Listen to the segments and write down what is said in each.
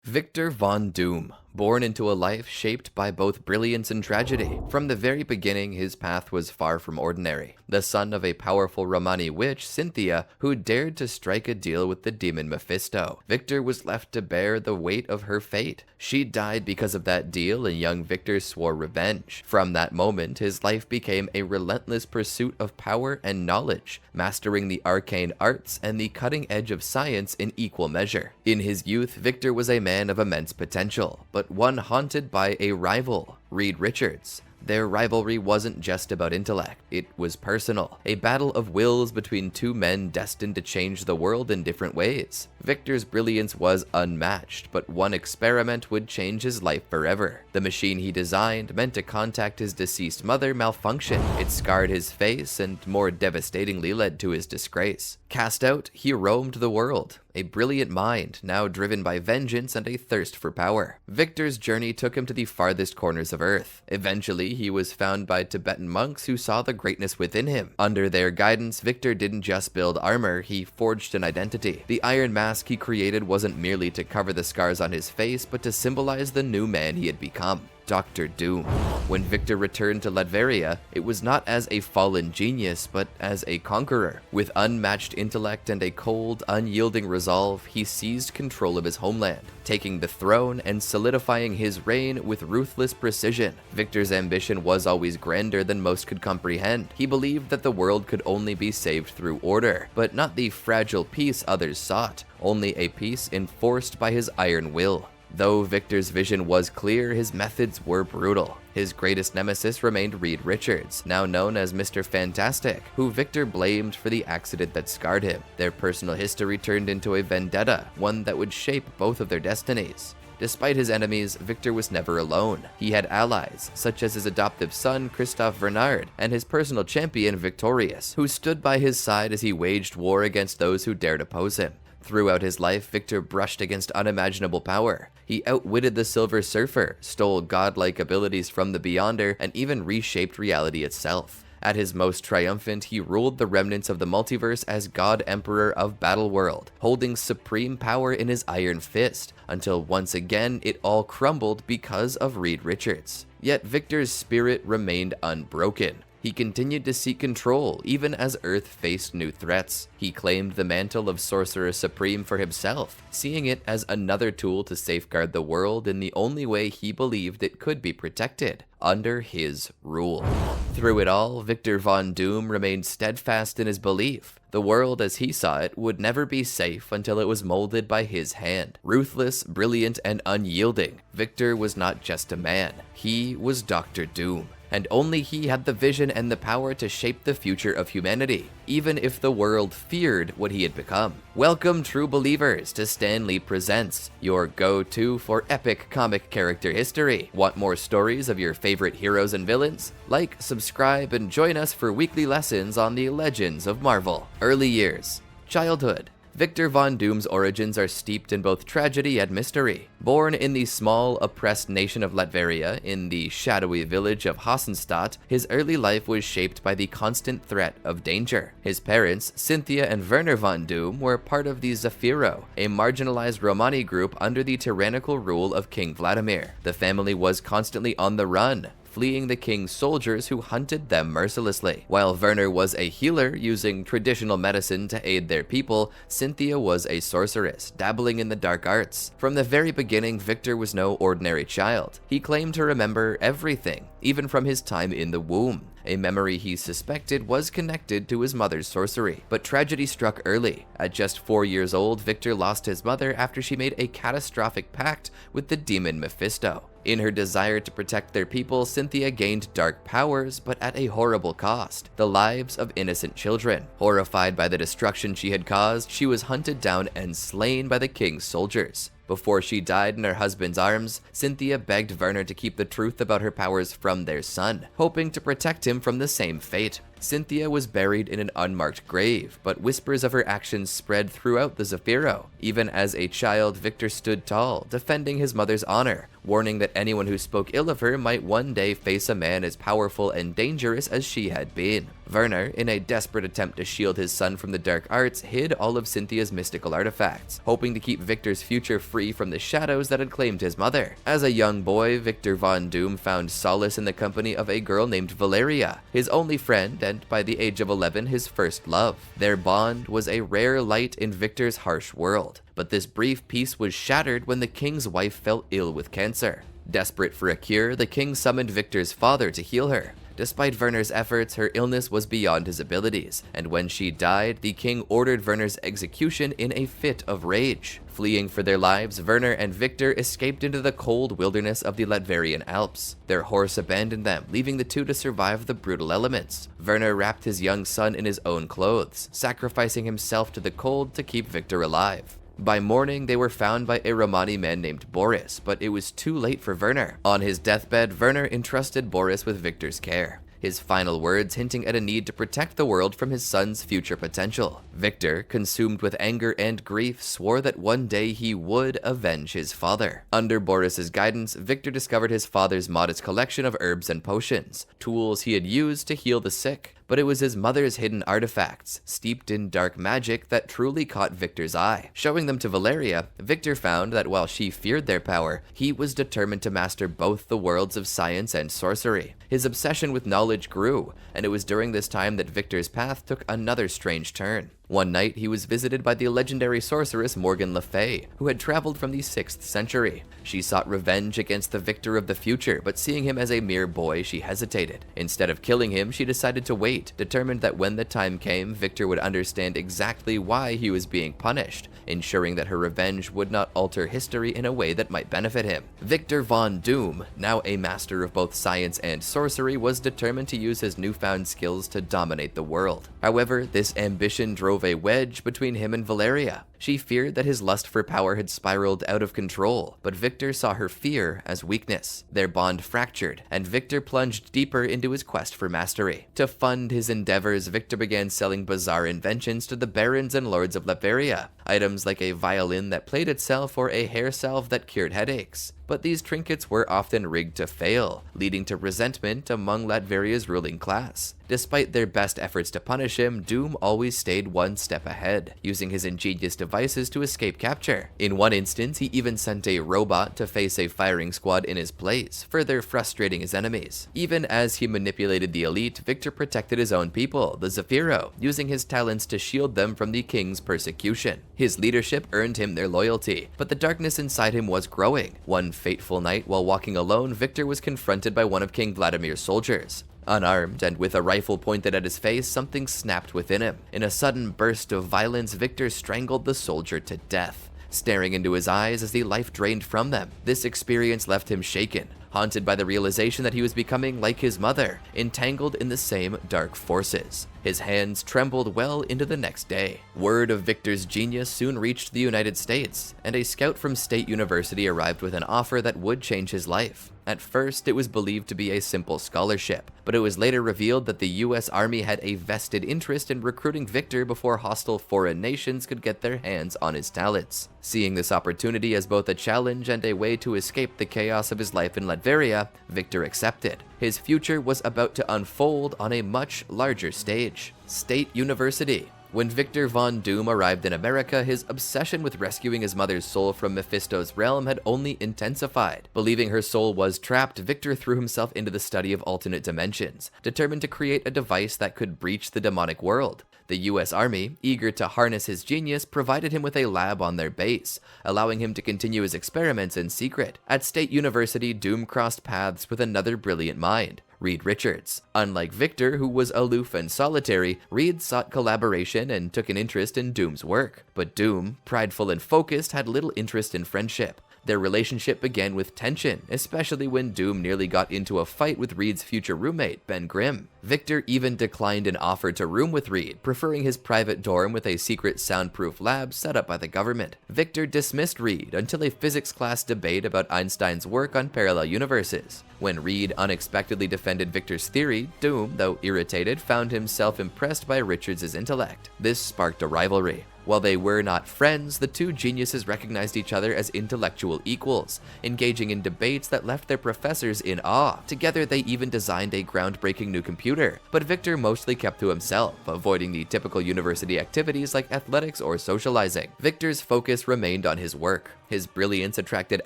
Victor von Doom, born into a life shaped by both brilliance and tragedy. From the very beginning, his path was far from ordinary. The son of a powerful Romani witch, Cynthia, who dared to strike a deal with the demon Mephisto, Victor was left to bear the weight of her fate. She died because of that deal, and young Victor swore revenge. From that moment, his life became a relentless pursuit of power and knowledge, mastering the arcane arts and the cutting edge of science in equal measure. In his youth, Victor was a man of immense potential, but one haunted by a rival, Reed Richards. Their rivalry wasn't just about intellect, it was personal, a battle of wills between two men destined to change the world in different ways. Victor's brilliance was unmatched, but one experiment would change his life forever. The machine he designed, meant to contact his deceased mother, malfunctioned. It scarred his face and, more devastatingly, led to his disgrace. Cast out, he roamed the world, a brilliant mind, now driven by vengeance and a thirst for power. Victor's journey took him to the farthest corners of Earth. Eventually, he was found by Tibetan monks who saw the greatness within him. Under their guidance, Victor didn't just build armor, he forged an identity. The iron mask he created wasn't merely to cover the scars on his face, but to symbolize the new man he had become. Dr. Doom. When Victor returned to Latveria, it was not as a fallen genius, but as a conqueror. With unmatched intellect and a cold, unyielding resolve, he seized control of his homeland, taking the throne and solidifying his reign with ruthless precision. Victor's ambition was always grander than most could comprehend. He believed that the world could only be saved through order, but not the fragile peace others sought, only a peace enforced by his iron will. Though Victor's vision was clear, his methods were brutal. His greatest nemesis remained Reed Richards, now known as Mr. Fantastic, who Victor blamed for the accident that scarred him. Their personal history turned into a vendetta, one that would shape both of their destinies. Despite his enemies, Victor was never alone. He had allies, such as his adoptive son, Christophe Bernard, and his personal champion, Victorious, who stood by his side as he waged war against those who dared oppose him. Throughout his life, Victor brushed against unimaginable power. He outwitted the Silver Surfer, stole godlike abilities from the Beyonder, and even reshaped reality itself. At his most triumphant, he ruled the remnants of the multiverse as God Emperor of Battleworld, holding supreme power in his iron fist, until once again it all crumbled because of Reed Richards. Yet Victor's spirit remained unbroken. He continued to seek control, even as Earth faced new threats. He claimed the mantle of Sorcerer Supreme for himself, seeing it as another tool to safeguard the world in the only way he believed it could be protected, under his rule. Through it all, Victor von Doom remained steadfast in his belief. The world as he saw it would never be safe until it was molded by his hand. Ruthless, brilliant, and unyielding, Victor was not just a man, he was Dr. Doom. And only he had the vision and the power to shape the future of humanity, even if the world feared what he had become. Welcome, true believers, to Stan Lee Presents, your go-to for epic comic character history. Want more stories of your favorite heroes and villains? Like, subscribe, and join us for weekly lessons on the legends of Marvel. Early years. Childhood. Victor von Doom's origins are steeped in both tragedy and mystery. Born in the small, oppressed nation of Latveria, in the shadowy village of Hassenstadt, his early life was shaped by the constant threat of danger. His parents, Cynthia and Werner von Doom, were part of the Zafiro, a marginalized Romani group under the tyrannical rule of King Vladimir. The family was constantly on the run, fleeing the king's soldiers who hunted them mercilessly. While Werner was a healer using traditional medicine to aid their people, Cynthia was a sorceress, dabbling in the dark arts. From the very beginning, Victor was no ordinary child. He claimed to remember everything, even from his time in the womb. A memory he suspected was connected to his mother's sorcery. But tragedy struck early. At just 4 years old, Victor lost his mother after she made a catastrophic pact with the demon Mephisto. In her desire to protect their people, Cynthia gained dark powers, but at a horrible cost: the lives of innocent children. Horrified by the destruction she had caused, she was hunted down and slain by the king's soldiers. Before she died in her husband's arms, Cynthia begged Werner to keep the truth about her powers from their son, hoping to protect him from the same fate. Cynthia was buried in an unmarked grave, but whispers of her actions spread throughout the Zafiro. Even as a child, Victor stood tall, defending his mother's honor, warning that anyone who spoke ill of her might one day face a man as powerful and dangerous as she had been. Werner, in a desperate attempt to shield his son from the dark arts, hid all of Cynthia's mystical artifacts, hoping to keep Victor's future free from the shadows that had claimed his mother. As a young boy, Victor von Doom found solace in the company of a girl named Valeria, his only friend and, by the age of 11, his first love. Their bond was a rare light in Victor's harsh world, but this brief peace was shattered when the king's wife fell ill with cancer. Desperate for a cure, the king summoned Victor's father to heal her. Despite Werner's efforts, her illness was beyond his abilities, and when she died, the king ordered Werner's execution in a fit of rage. Fleeing for their lives, Werner and Victor escaped into the cold wilderness of the Latverian Alps. Their horse abandoned them, leaving the two to survive the brutal elements. Werner wrapped his young son in his own clothes, sacrificing himself to the cold to keep Victor alive. By morning, they were found by a Romani man named Boris, but it was too late for Werner. On his deathbed, Werner entrusted Boris with Victor's care, his final words hinting at a need to protect the world from his son's future potential. Victor, consumed with anger and grief, swore that one day he would avenge his father. Under Boris's guidance, Victor discovered his father's modest collection of herbs and potions, tools he had used to heal the sick. But it was his mother's hidden artifacts, steeped in dark magic, that truly caught Victor's eye. Showing them to Valeria, Victor found that while she feared their power, he was determined to master both the worlds of science and sorcery. His obsession with knowledge grew, and it was during this time that Victor's path took another strange turn. One night, he was visited by the legendary sorceress Morgan Le Fay, who had traveled from the 6th century. She sought revenge against the Victor of the future, but seeing him as a mere boy, she hesitated. Instead of killing him, she decided to wait, determined that when the time came, Victor would understand exactly why he was being punished, ensuring that her revenge would not alter history in a way that might benefit him. Victor von Doom, now a master of both science and sorcery, was determined to use his newfound skills to dominate the world. However, this ambition drove a wedge between him and Valeria. She feared that his lust for power had spiraled out of control, but Victor saw her fear as weakness. Their bond fractured, and Victor plunged deeper into his quest for mastery. To fund his endeavors, Victor began selling bizarre inventions to the barons and lords of Latveria, items like a violin that played itself or a hair salve that cured headaches. But these trinkets were often rigged to fail, leading to resentment among Latveria's ruling class. Despite their best efforts to punish him, Doom always stayed one step ahead, using his ingenious devices to escape capture. In one instance, he even sent a robot to face a firing squad in his place, further frustrating his enemies. Even as he manipulated the elite, Victor protected his own people, the Zafiro, using his talents to shield them from the king's persecution. His leadership earned him their loyalty, but the darkness inside him was growing. One fateful night, while walking alone, Victor was confronted by one of King Vladimir's soldiers. Unarmed and with a rifle pointed at his face, something snapped within him. In a sudden burst of violence, Victor strangled the soldier to death, staring into his eyes as the life drained from them. This experience left him shaken, haunted by the realization that he was becoming like his mother, entangled in the same dark forces. His hands trembled well into the next day. Word of Victor's genius soon reached the United States, and a scout from State University arrived with an offer that would change his life. At first, it was believed to be a simple scholarship, but it was later revealed that the US Army had a vested interest in recruiting Victor before hostile foreign nations could get their hands on his talents. Seeing this opportunity as both a challenge and a way to escape the chaos of his life in Latveria, Victor accepted. His future was about to unfold on a much larger stage. State University. When Victor von Doom arrived in America, his obsession with rescuing his mother's soul from Mephisto's realm had only intensified. Believing her soul was trapped, Victor threw himself into the study of alternate dimensions, determined to create a device that could breach the demonic world. The US Army, eager to harness his genius, provided him with a lab on their base, allowing him to continue his experiments in secret. At State University, Doom crossed paths with another brilliant mind, Reed Richards. Unlike Victor, who was aloof and solitary, Reed sought collaboration and took an interest in Doom's work. But Doom, prideful and focused, had little interest in friendship. Their relationship began with tension, especially when Doom nearly got into a fight with Reed's future roommate, Ben Grimm. Victor even declined an offer to room with Reed, preferring his private dorm with a secret soundproof lab set up by the government. Victor dismissed Reed until a physics class debate about Einstein's work on parallel universes. When Reed unexpectedly defended Victor's theory, Doom, though irritated, found himself impressed by Richards' intellect. This sparked a rivalry. While they were not friends, the two geniuses recognized each other as intellectual equals, engaging in debates that left their professors in awe. Together, they even designed a groundbreaking new computer, but Victor mostly kept to himself, avoiding the typical university activities like athletics or socializing. Victor's focus remained on his work. His brilliance attracted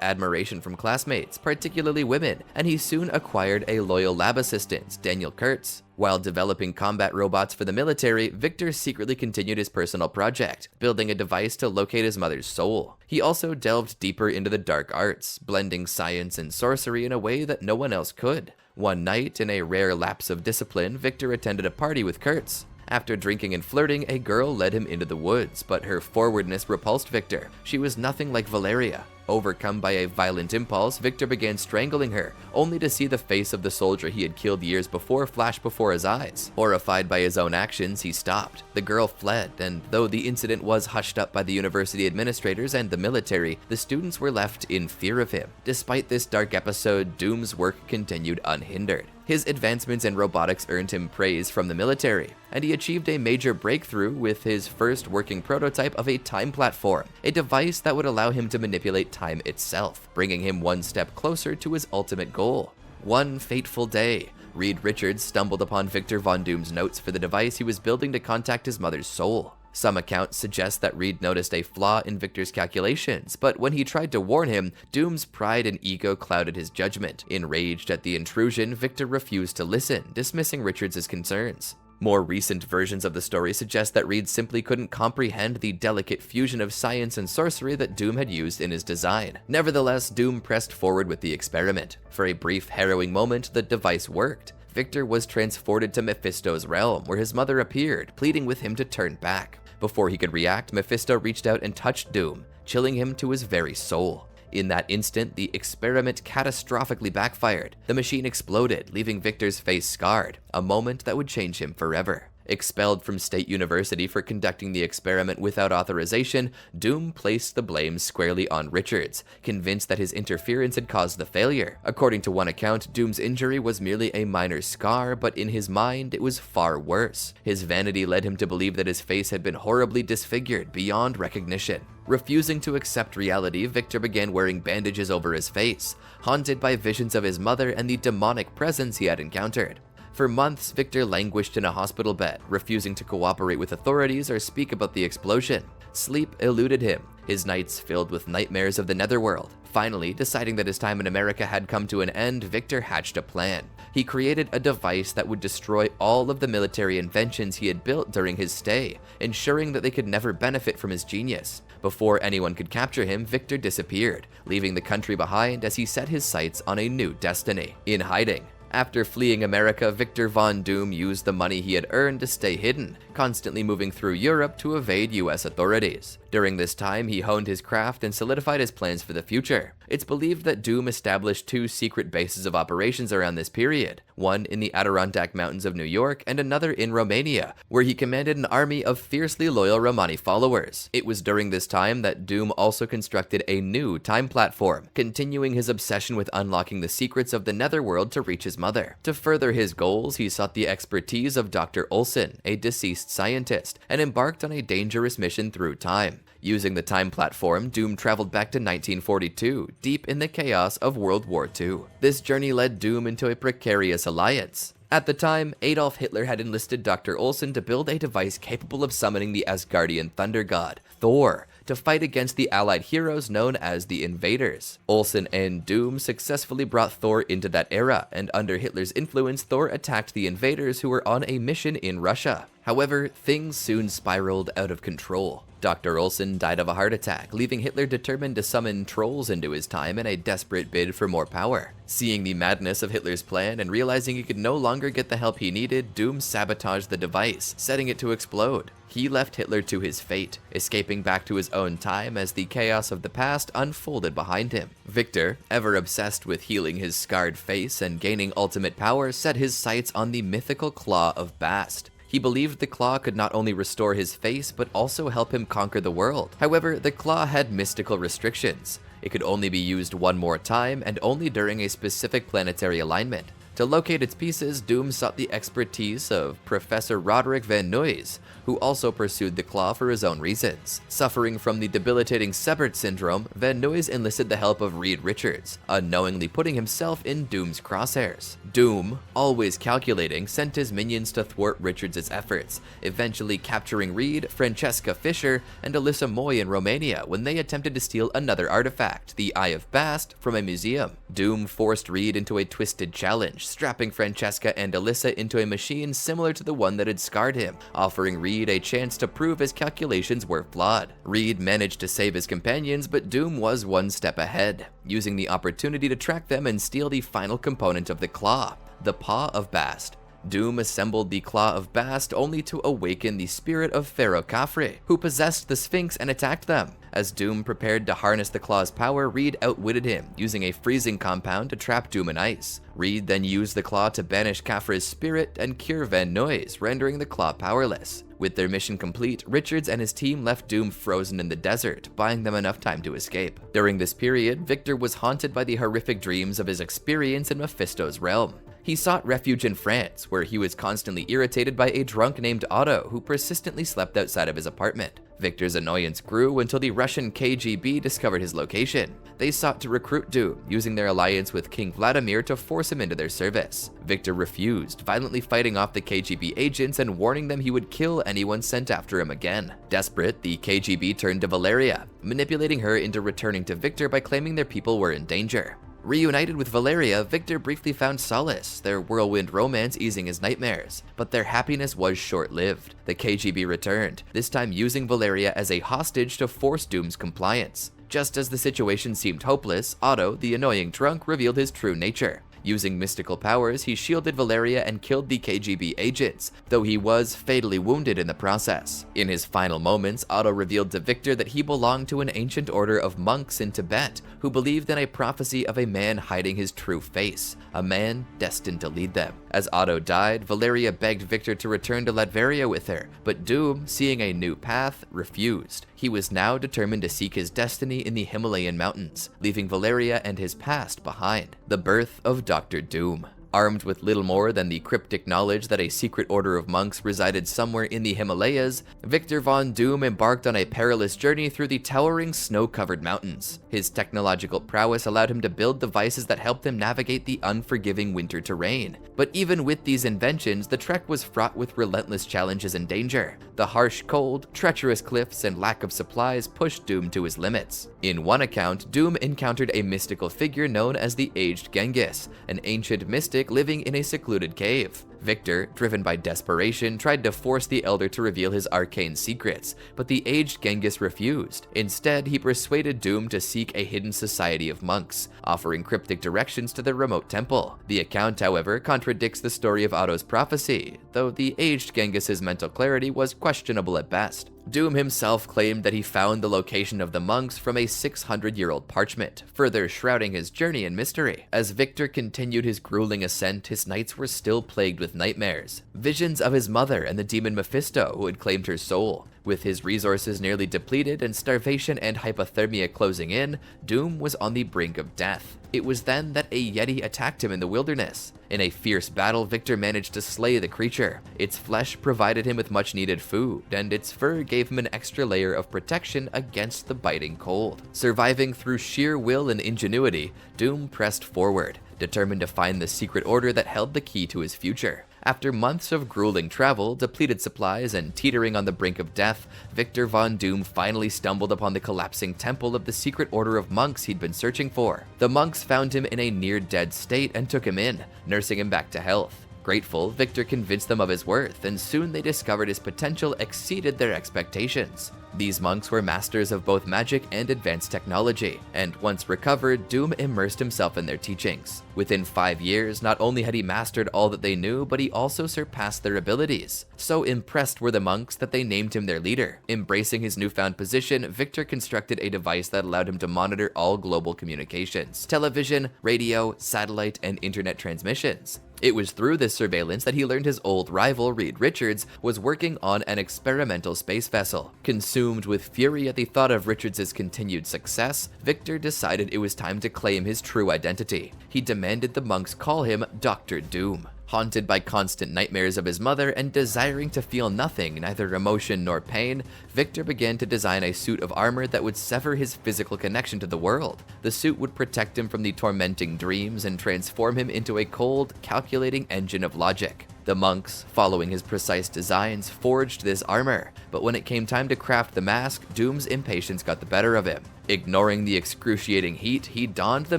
admiration from classmates, particularly women, and he soon acquired a loyal lab assistant, Daniel Kurtz. While developing combat robots for the military, Victor secretly continued his personal project, building a device to locate his mother's soul. He also delved deeper into the dark arts, blending science and sorcery in a way that no one else could. One night, in a rare lapse of discipline, Victor attended a party with Kurtz. After drinking and flirting, a girl led him into the woods, but her forwardness repulsed Victor. She was nothing like Valeria. Overcome by a violent impulse, Victor began strangling her, only to see the face of the soldier he had killed years before flash before his eyes. Horrified by his own actions, he stopped. The girl fled, and though the incident was hushed up by the university administrators and the military, the students were left in fear of him. Despite this dark episode, Doom's work continued unhindered. His advancements in robotics earned him praise from the military, and he achieved a major breakthrough with his first working prototype of a time platform, a device that would allow him to manipulate time itself, bringing him one step closer to his ultimate goal. One fateful day, Reed Richards stumbled upon Victor Von Doom's notes for the device he was building to contact his mother's soul. Some accounts suggest that Reed noticed a flaw in Victor's calculations, but when he tried to warn him, Doom's pride and ego clouded his judgment. Enraged at the intrusion, Victor refused to listen, dismissing Richards' concerns. More recent versions of the story suggest that Reed simply couldn't comprehend the delicate fusion of science and sorcery that Doom had used in his design. Nevertheless, Doom pressed forward with the experiment. For a brief, harrowing moment, the device worked. Victor was transported to Mephisto's realm, where his mother appeared, pleading with him to turn back. Before he could react, Mephisto reached out and touched Doom, chilling him to his very soul. In that instant, the experiment catastrophically backfired. The machine exploded, leaving Victor's face scarred, a moment that would change him forever. Expelled from State University for conducting the experiment without authorization, Doom placed the blame squarely on Richards, convinced that his interference had caused the failure. According to one account, Doom's injury was merely a minor scar, but in his mind, it was far worse. His vanity led him to believe that his face had been horribly disfigured beyond recognition. Refusing to accept reality, Victor began wearing bandages over his face, haunted by visions of his mother and the demonic presence he had encountered. For months, Victor languished in a hospital bed, refusing to cooperate with authorities or speak about the explosion. Sleep eluded him, his nights filled with nightmares of the netherworld. Finally, deciding that his time in America had come to an end, Victor hatched a plan. He created a device that would destroy all of the military inventions he had built during his stay, ensuring that they could never benefit from his genius. Before anyone could capture him, Victor disappeared, leaving the country behind as he set his sights on a new destiny. In hiding, after fleeing America, Victor Von Doom used the money he had earned to stay hidden, constantly moving through Europe to evade US authorities. During this time, he honed his craft and solidified his plans for the future. It's believed that Doom established two secret bases of operations around this period, one in the Adirondack Mountains of New York and another in Romania, where he commanded an army of fiercely loyal Romani followers. It was during this time that Doom also constructed a new time platform, continuing his obsession with unlocking the secrets of the netherworld to reach his mother. To further his goals, he sought the expertise of Dr. Olson, a deceased scientist, and embarked on a dangerous mission through time. Using the time platform, Doom traveled back to 1942, deep in the chaos of World War II. This journey led Doom into a precarious alliance. At the time, Adolf Hitler had enlisted Dr. Olson to build a device capable of summoning the Asgardian thunder god, Thor, to fight against the Allied heroes known as the Invaders. Olson and Doom successfully brought Thor into that era, and under Hitler's influence, Thor attacked the Invaders who were on a mission in Russia. However, things soon spiraled out of control. Dr. Olsen died of a heart attack, leaving Hitler determined to summon trolls into his time in a desperate bid for more power. Seeing the madness of Hitler's plan and realizing he could no longer get the help he needed, Doom sabotaged the device, setting it to explode. He left Hitler to his fate, escaping back to his own time as the chaos of the past unfolded behind him. Victor, ever obsessed with healing his scarred face and gaining ultimate power, set his sights on the mythical Claw of Bast. He believed the claw could not only restore his face, but also help him conquer the world. However, the claw had mystical restrictions. It could only be used one more time, and only during a specific planetary alignment. To locate its pieces, Doom sought the expertise of Professor Roderick Van Nuys, who also pursued the claw for his own reasons. Suffering from the debilitating Sebert syndrome, Van Nuys enlisted the help of Reed Richards, unknowingly putting himself in Doom's crosshairs. Doom, always calculating, sent his minions to thwart Richards' efforts, eventually capturing Reed, Francesca Fisher, and Alyssa Moy in Romania when they attempted to steal another artifact, the Eye of Bast, from a museum. Doom forced Reed into a twisted challenge, strapping Francesca and Alyssa into a machine similar to the one that had scarred him, offering Reed a chance to prove his calculations were flawed. Reed managed to save his companions, but Doom was one step ahead, using the opportunity to track them and steal the final component of the claw, the Paw of Bast. Doom assembled the Claw of Bast only to awaken the spirit of Pharaoh Khafre, who possessed the Sphinx and attacked them. As Doom prepared to harness the claw's power, Reed outwitted him, using a freezing compound to trap Doom in ice. Reed then used the claw to banish Khafre's spirit and cure Van Nuys, rendering the claw powerless. With their mission complete, Richards and his team left Doom frozen in the desert, buying them enough time to escape. During this period, Victor was haunted by the horrific dreams of his experience in Mephisto's realm. He sought refuge in France, where he was constantly irritated by a drunk named Otto who persistently slept outside of his apartment. Victor's annoyance grew until the Russian KGB discovered his location. They sought to recruit Doom, using their alliance with King Vladimir to force him into their service. Victor refused, violently fighting off the KGB agents and warning them he would kill anyone sent after him again. Desperate, the KGB turned to Valeria, manipulating her into returning to Victor by claiming their people were in danger. Reunited with Valeria, Victor briefly found solace, their whirlwind romance easing his nightmares. But their happiness was short-lived. The KGB returned, this time using Valeria as a hostage to force Doom's compliance. Just as the situation seemed hopeless, Otto, the annoying drunk, revealed his true nature. Using mystical powers, he shielded Valeria and killed the KGB agents, though he was fatally wounded in the process. In his final moments, Otto revealed to Victor that he belonged to an ancient order of monks in Tibet who believed in a prophecy of a man hiding his true face, a man destined to lead them. As Otto died, Valeria begged Victor to return to Latveria with her, but Doom, seeing a new path, refused. He was now determined to seek his destiny in the Himalayan mountains, leaving Valeria and his past behind. The birth of Dr. Doom. Armed with little more than the cryptic knowledge that a secret order of monks resided somewhere in the Himalayas, Victor von Doom embarked on a perilous journey through the towering snow-covered mountains. His technological prowess allowed him to build devices that helped him navigate the unforgiving winter terrain. But even with these inventions, the trek was fraught with relentless challenges and danger. The harsh cold, treacherous cliffs, and lack of supplies pushed Doom to his limits. In one account, Doom encountered a mystical figure known as the Aged Genghis, an ancient mystic living in a secluded cave. Victor, driven by desperation, tried to force the elder to reveal his arcane secrets, but the Aged Genghis refused. Instead, he persuaded Doom to seek a hidden society of monks, offering cryptic directions to their remote temple. The account, however, contradicts the story of Otto's prophecy, though the Aged Genghis's mental clarity was questionable at best. Doom himself claimed that he found the location of the monks from a 600-year-old parchment, further shrouding his journey in mystery. As Victor continued his grueling ascent, his nights were still plagued with nightmares. Visions of his mother and the demon Mephisto who had claimed her soul. With his resources nearly depleted and starvation and hypothermia closing in, Doom was on the brink of death. It was then that a Yeti attacked him in the wilderness. In a fierce battle, Victor managed to slay the creature. Its flesh provided him with much needed food, and its fur gave him an extra layer of protection against the biting cold. Surviving through sheer will and ingenuity, Doom pressed forward, determined to find the secret order that held the key to his future. After months of grueling travel, depleted supplies, and teetering on the brink of death, Victor von Doom finally stumbled upon the collapsing temple of the secret order of monks he'd been searching for. The monks found him in a near-dead state and took him in, nursing him back to health. Grateful, Victor convinced them of his worth, and soon they discovered his potential exceeded their expectations. These monks were masters of both magic and advanced technology, and once recovered, Doom immersed himself in their teachings. Within 5 years, not only had he mastered all that they knew, but he also surpassed their abilities. So impressed were the monks that they named him their leader. Embracing his newfound position, Victor constructed a device that allowed him to monitor all global communications, television, radio, satellite, and internet transmissions. It was through this surveillance that he learned his old rival, Reed Richards, was working on an experimental space vessel. Consumed with fury at the thought of Richards' continued success, Victor decided it was time to claim his true identity. He demanded the monks call him Dr. Doom. Haunted by constant nightmares of his mother and desiring to feel nothing, neither emotion nor pain, Victor began to design a suit of armor that would sever his physical connection to the world. The suit would protect him from the tormenting dreams and transform him into a cold, calculating engine of logic. The monks, following his precise designs, forged this armor, but when it came time to craft the mask, Doom's impatience got the better of him. Ignoring the excruciating heat, he donned the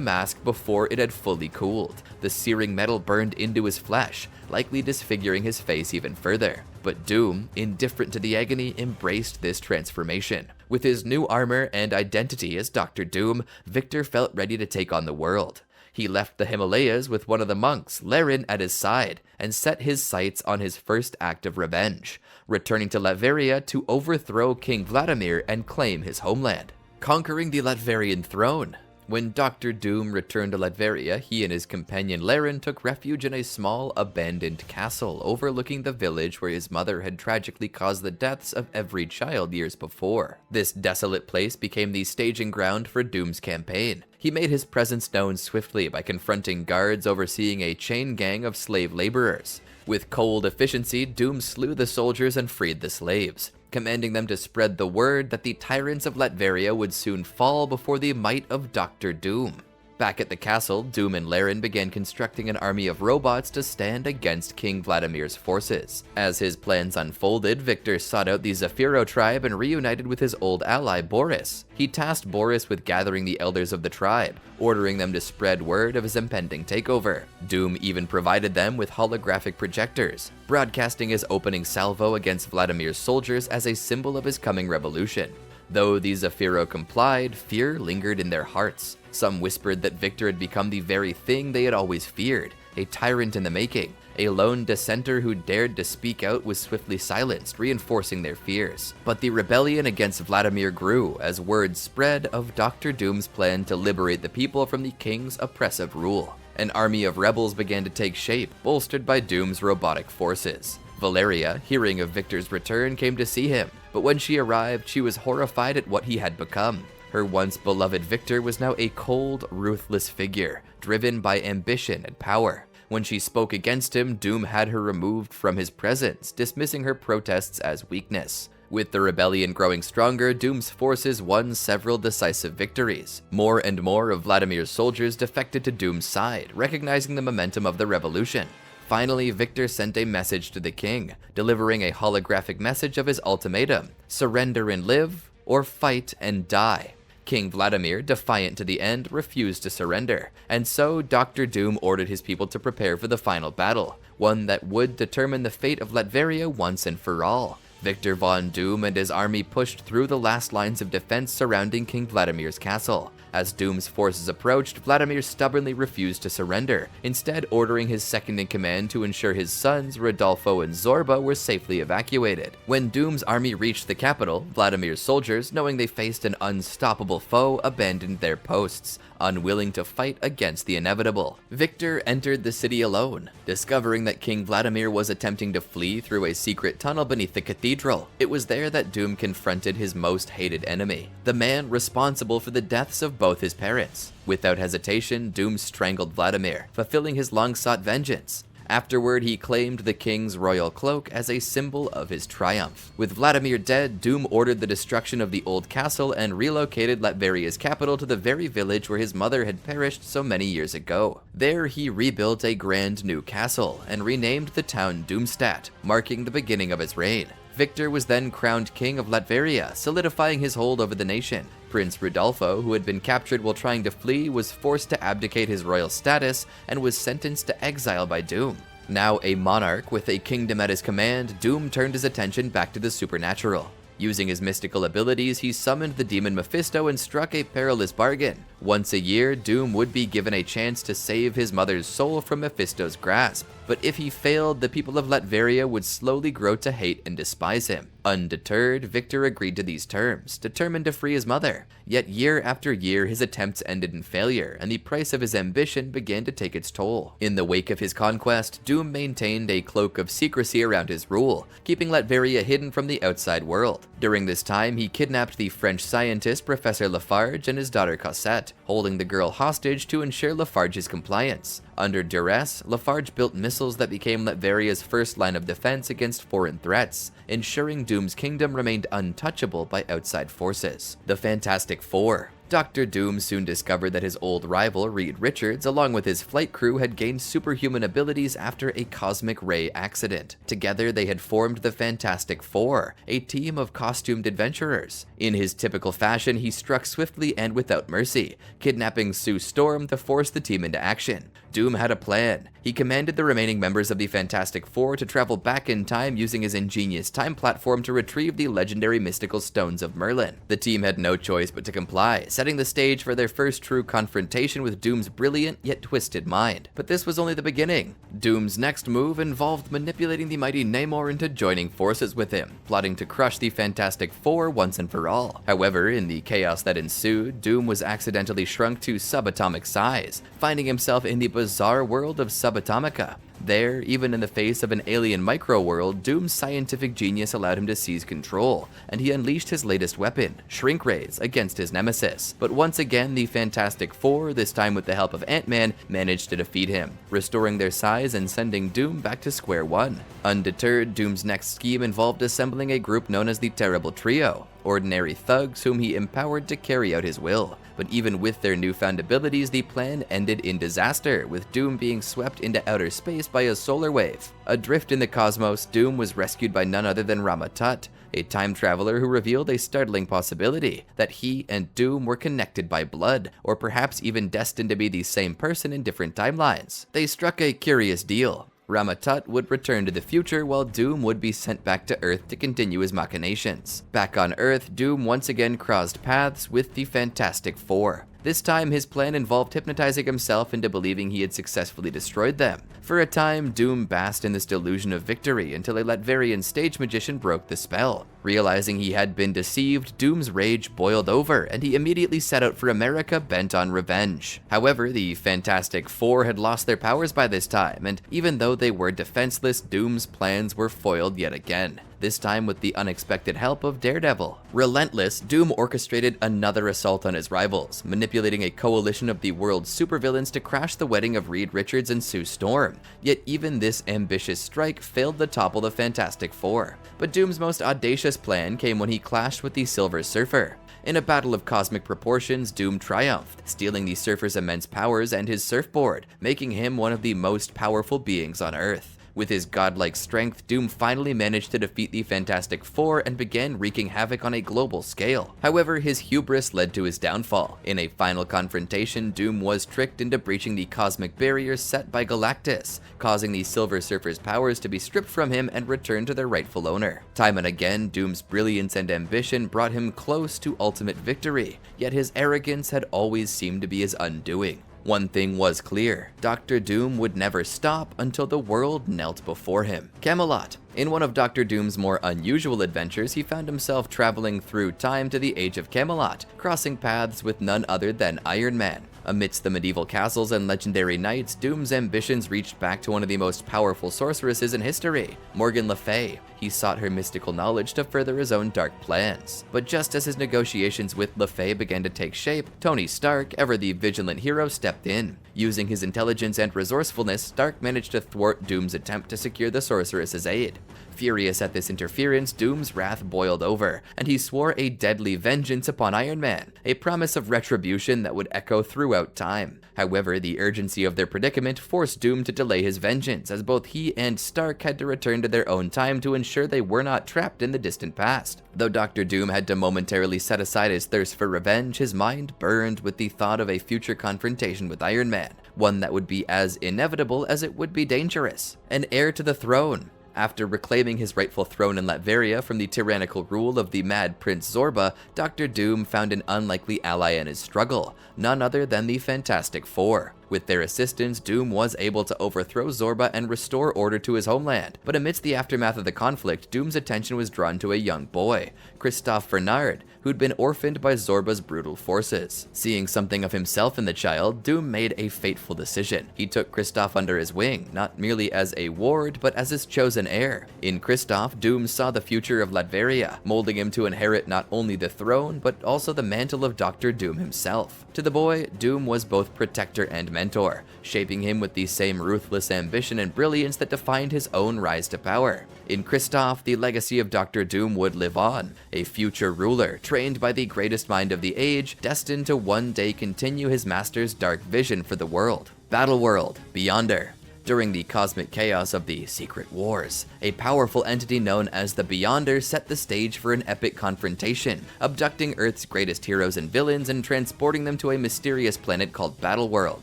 mask before it had fully cooled. The searing metal burned into his flesh, likely disfiguring his face even further. But Doom, indifferent to the agony, embraced this transformation. With his new armor and identity as Dr. Doom, Victor felt ready to take on the world. He left the Himalayas with one of the monks, Laren, at his side, and set his sights on his first act of revenge, returning to Latveria to overthrow King Vladimir and claim his homeland. Conquering the Latverian throne. When Dr. Doom returned to Latveria, he and his companion Laren took refuge in a small, abandoned castle overlooking the village where his mother had tragically caused the deaths of every child years before. This desolate place became the staging ground for Doom's campaign. He made his presence known swiftly by confronting guards overseeing a chain gang of slave laborers. With cold efficiency, Doom slew the soldiers and freed the slaves, commanding them to spread the word that the tyrants of Latveria would soon fall before the might of Dr. Doom. Back at the castle, Doom and Laren began constructing an army of robots to stand against King Vladimir's forces. As his plans unfolded, Victor sought out the Zafiro tribe and reunited with his old ally Boris. He tasked Boris with gathering the elders of the tribe, ordering them to spread word of his impending takeover. Doom even provided them with holographic projectors, broadcasting his opening salvo against Vladimir's soldiers as a symbol of his coming revolution. Though the Zafiro complied, fear lingered in their hearts. Some whispered that Victor had become the very thing they had always feared, a tyrant in the making. A lone dissenter who dared to speak out was swiftly silenced, reinforcing their fears. But the rebellion against Vladimir grew as word spread of Dr. Doom's plan to liberate the people from the king's oppressive rule. An army of rebels began to take shape, bolstered by Doom's robotic forces. Valeria, hearing of Victor's return, came to see him, but when she arrived, she was horrified at what he had become. Her once beloved Victor was now a cold, ruthless figure, driven by ambition and power. When she spoke against him, Doom had her removed from his presence, dismissing her protests as weakness. With the rebellion growing stronger, Doom's forces won several decisive victories. More and more of Vladimir's soldiers defected to Doom's side, recognizing the momentum of the revolution. Finally, Victor sent a message to the king, delivering a holographic message of his ultimatum: surrender and live, or fight and die. King Vladimir, defiant to the end, refused to surrender, and so Dr. Doom ordered his people to prepare for the final battle, one that would determine the fate of Latveria once and for all. Victor von Doom and his army pushed through the last lines of defense surrounding King Vladimir's castle. As Doom's forces approached, Vladimir stubbornly refused to surrender, instead ordering his second-in-command to ensure his sons, Rodolfo and Zorba, were safely evacuated. When Doom's army reached the capital, Vladimir's soldiers, knowing they faced an unstoppable foe, abandoned their posts, unwilling to fight against the inevitable. Victor entered the city alone, discovering that King Vladimir was attempting to flee through a secret tunnel beneath the cathedral. It was there that Doom confronted his most hated enemy, the man responsible for the deaths of both his parents. Without hesitation, Doom strangled Vladimir, fulfilling his long-sought vengeance. Afterward, he claimed the king's royal cloak as a symbol of his triumph. With Vladimir dead, Doom ordered the destruction of the old castle and relocated Latveria's capital to the very village where his mother had perished so many years ago. There, he rebuilt a grand new castle and renamed the town Doomstadt, marking the beginning of his reign. Victor was then crowned king of Latveria, solidifying his hold over the nation. Prince Rodolfo, who had been captured while trying to flee, was forced to abdicate his royal status and was sentenced to exile by Doom. Now a monarch with a kingdom at his command, Doom turned his attention back to the supernatural. Using his mystical abilities, he summoned the demon Mephisto and struck a perilous bargain. Once a year, Doom would be given a chance to save his mother's soul from Mephisto's grasp, but if he failed, the people of Latveria would slowly grow to hate and despise him. Undeterred, Victor agreed to these terms, determined to free his mother. Yet year after year, his attempts ended in failure, and the price of his ambition began to take its toll. In the wake of his conquest, Doom maintained a cloak of secrecy around his rule, keeping Latveria hidden from the outside world. During this time, he kidnapped the French scientist Professor Lafarge and his daughter Cosette, holding the girl hostage to ensure Lafarge's compliance. Under duress, Lafarge built missiles that became Latveria's first line of defense against foreign threats, ensuring Doom's kingdom remained untouchable by outside forces. The Fantastic Four. Dr. Doom soon discovered that his old rival, Reed Richards, along with his flight crew, had gained superhuman abilities after a cosmic ray accident. Together, they had formed the Fantastic Four, a team of costumed adventurers. In his typical fashion, he struck swiftly and without mercy, kidnapping Sue Storm to force the team into action. Doom had a plan. He commanded the remaining members of the Fantastic Four to travel back in time using his ingenious time platform to retrieve the legendary mystical stones of Merlin. The team had no choice but to comply, setting the stage for their first true confrontation with Doom's brilliant yet twisted mind. But this was only the beginning. Doom's next move involved manipulating the mighty Namor into joining forces with him, plotting to crush the Fantastic Four once and for all. However, in the chaos that ensued, Doom was accidentally shrunk to subatomic size, finding himself in the bizarre world of Subatomica. There, even in the face of an alien micro-world, Doom's scientific genius allowed him to seize control, and he unleashed his latest weapon, Shrink Rays, against his nemesis. But once again, the Fantastic Four, this time with the help of Ant-Man, managed to defeat him, restoring their size and sending Doom back to square one. Undeterred, Doom's next scheme involved assembling a group known as the Terrible Trio, ordinary thugs whom he empowered to carry out his will. But even with their newfound abilities, the plan ended in disaster, with Doom being swept into outer space by a solar wave. Adrift in the cosmos, Doom was rescued by none other than Rama Tut, a time traveler who revealed a startling possibility, that he and Doom were connected by blood, or perhaps even destined to be the same person in different timelines. They struck a curious deal. Rama Tut would return to the future while Doom would be sent back to Earth to continue his machinations. Back on Earth, Doom once again crossed paths with the Fantastic Four. This time, his plan involved hypnotizing himself into believing he had successfully destroyed them. For a time, Doom basked in this delusion of victory until a Latverian stage magician broke the spell. Realizing he had been deceived, Doom's rage boiled over, and he immediately set out for America bent on revenge. However, the Fantastic Four had lost their powers by this time, and even though they were defenseless, Doom's plans were foiled yet again. This time with the unexpected help of Daredevil. Relentless, Doom orchestrated another assault on his rivals, manipulating a coalition of the world's supervillains to crash the wedding of Reed Richards and Sue Storm. Yet even this ambitious strike failed to topple the Fantastic Four. But Doom's most audacious plan came when he clashed with the Silver Surfer. In a battle of cosmic proportions, Doom triumphed, stealing the Surfer's immense powers and his surfboard, making him one of the most powerful beings on Earth. With his godlike strength, Doom finally managed to defeat the Fantastic Four and began wreaking havoc on a global scale. However, his hubris led to his downfall. In a final confrontation, Doom was tricked into breaching the cosmic barrier set by Galactus, causing the Silver Surfer's powers to be stripped from him and returned to their rightful owner. Time and again, Doom's brilliance and ambition brought him close to ultimate victory, yet his arrogance had always seemed to be his undoing. One thing was clear, Dr. Doom would never stop until the world knelt before him. Camelot. In one of Dr. Doom's more unusual adventures, he found himself traveling through time to the age of Camelot, crossing paths with none other than Iron Man. Amidst the medieval castles and legendary knights, Doom's ambitions reached back to one of the most powerful sorceresses in history, Morgan Le Fay. He sought her mystical knowledge to further his own dark plans. But just as his negotiations with Le Fay began to take shape, Tony Stark, ever the vigilant hero, stepped in. Using his intelligence and resourcefulness, Stark managed to thwart Doom's attempt to secure the sorceress's aid. Furious at this interference, Doom's wrath boiled over, and he swore a deadly vengeance upon Iron Man, a promise of retribution that would echo throughout throughout time. However, the urgency of their predicament forced Doom to delay his vengeance, as both he and Stark had to return to their own time to ensure they were not trapped in the distant past. Though Dr. Doom had to momentarily set aside his thirst for revenge, his mind burned with the thought of a future confrontation with Iron Man, one that would be as inevitable as it would be dangerous. An heir to the throne. After reclaiming his rightful throne in Latveria from the tyrannical rule of the Mad Prince Zorba, Dr. Doom found an unlikely ally in his struggle, none other than the Fantastic Four. With their assistance, Doom was able to overthrow Zorba and restore order to his homeland, but amidst the aftermath of the conflict, Doom's attention was drawn to a young boy, Christophe Bernard, who'd been orphaned by Zorba's brutal forces. Seeing something of himself in the child, Doom made a fateful decision. He took Christophe under his wing, not merely as a ward, but as his chosen heir. In Christophe, Doom saw the future of Latveria, molding him to inherit not only the throne, but also the mantle of Dr. Doom himself. To the boy, Doom was both protector and mentor, shaping him with the same ruthless ambition and brilliance that defined his own rise to power. In Christophe, the legacy of Dr. Doom would live on, a future ruler, trained by the greatest mind of the age, destined to one day continue his master's dark vision for the world. Battleworld, Beyonder. During the cosmic chaos of the Secret Wars, a powerful entity known as the Beyonder set the stage for an epic confrontation, abducting Earth's greatest heroes and villains and transporting them to a mysterious planet called Battleworld.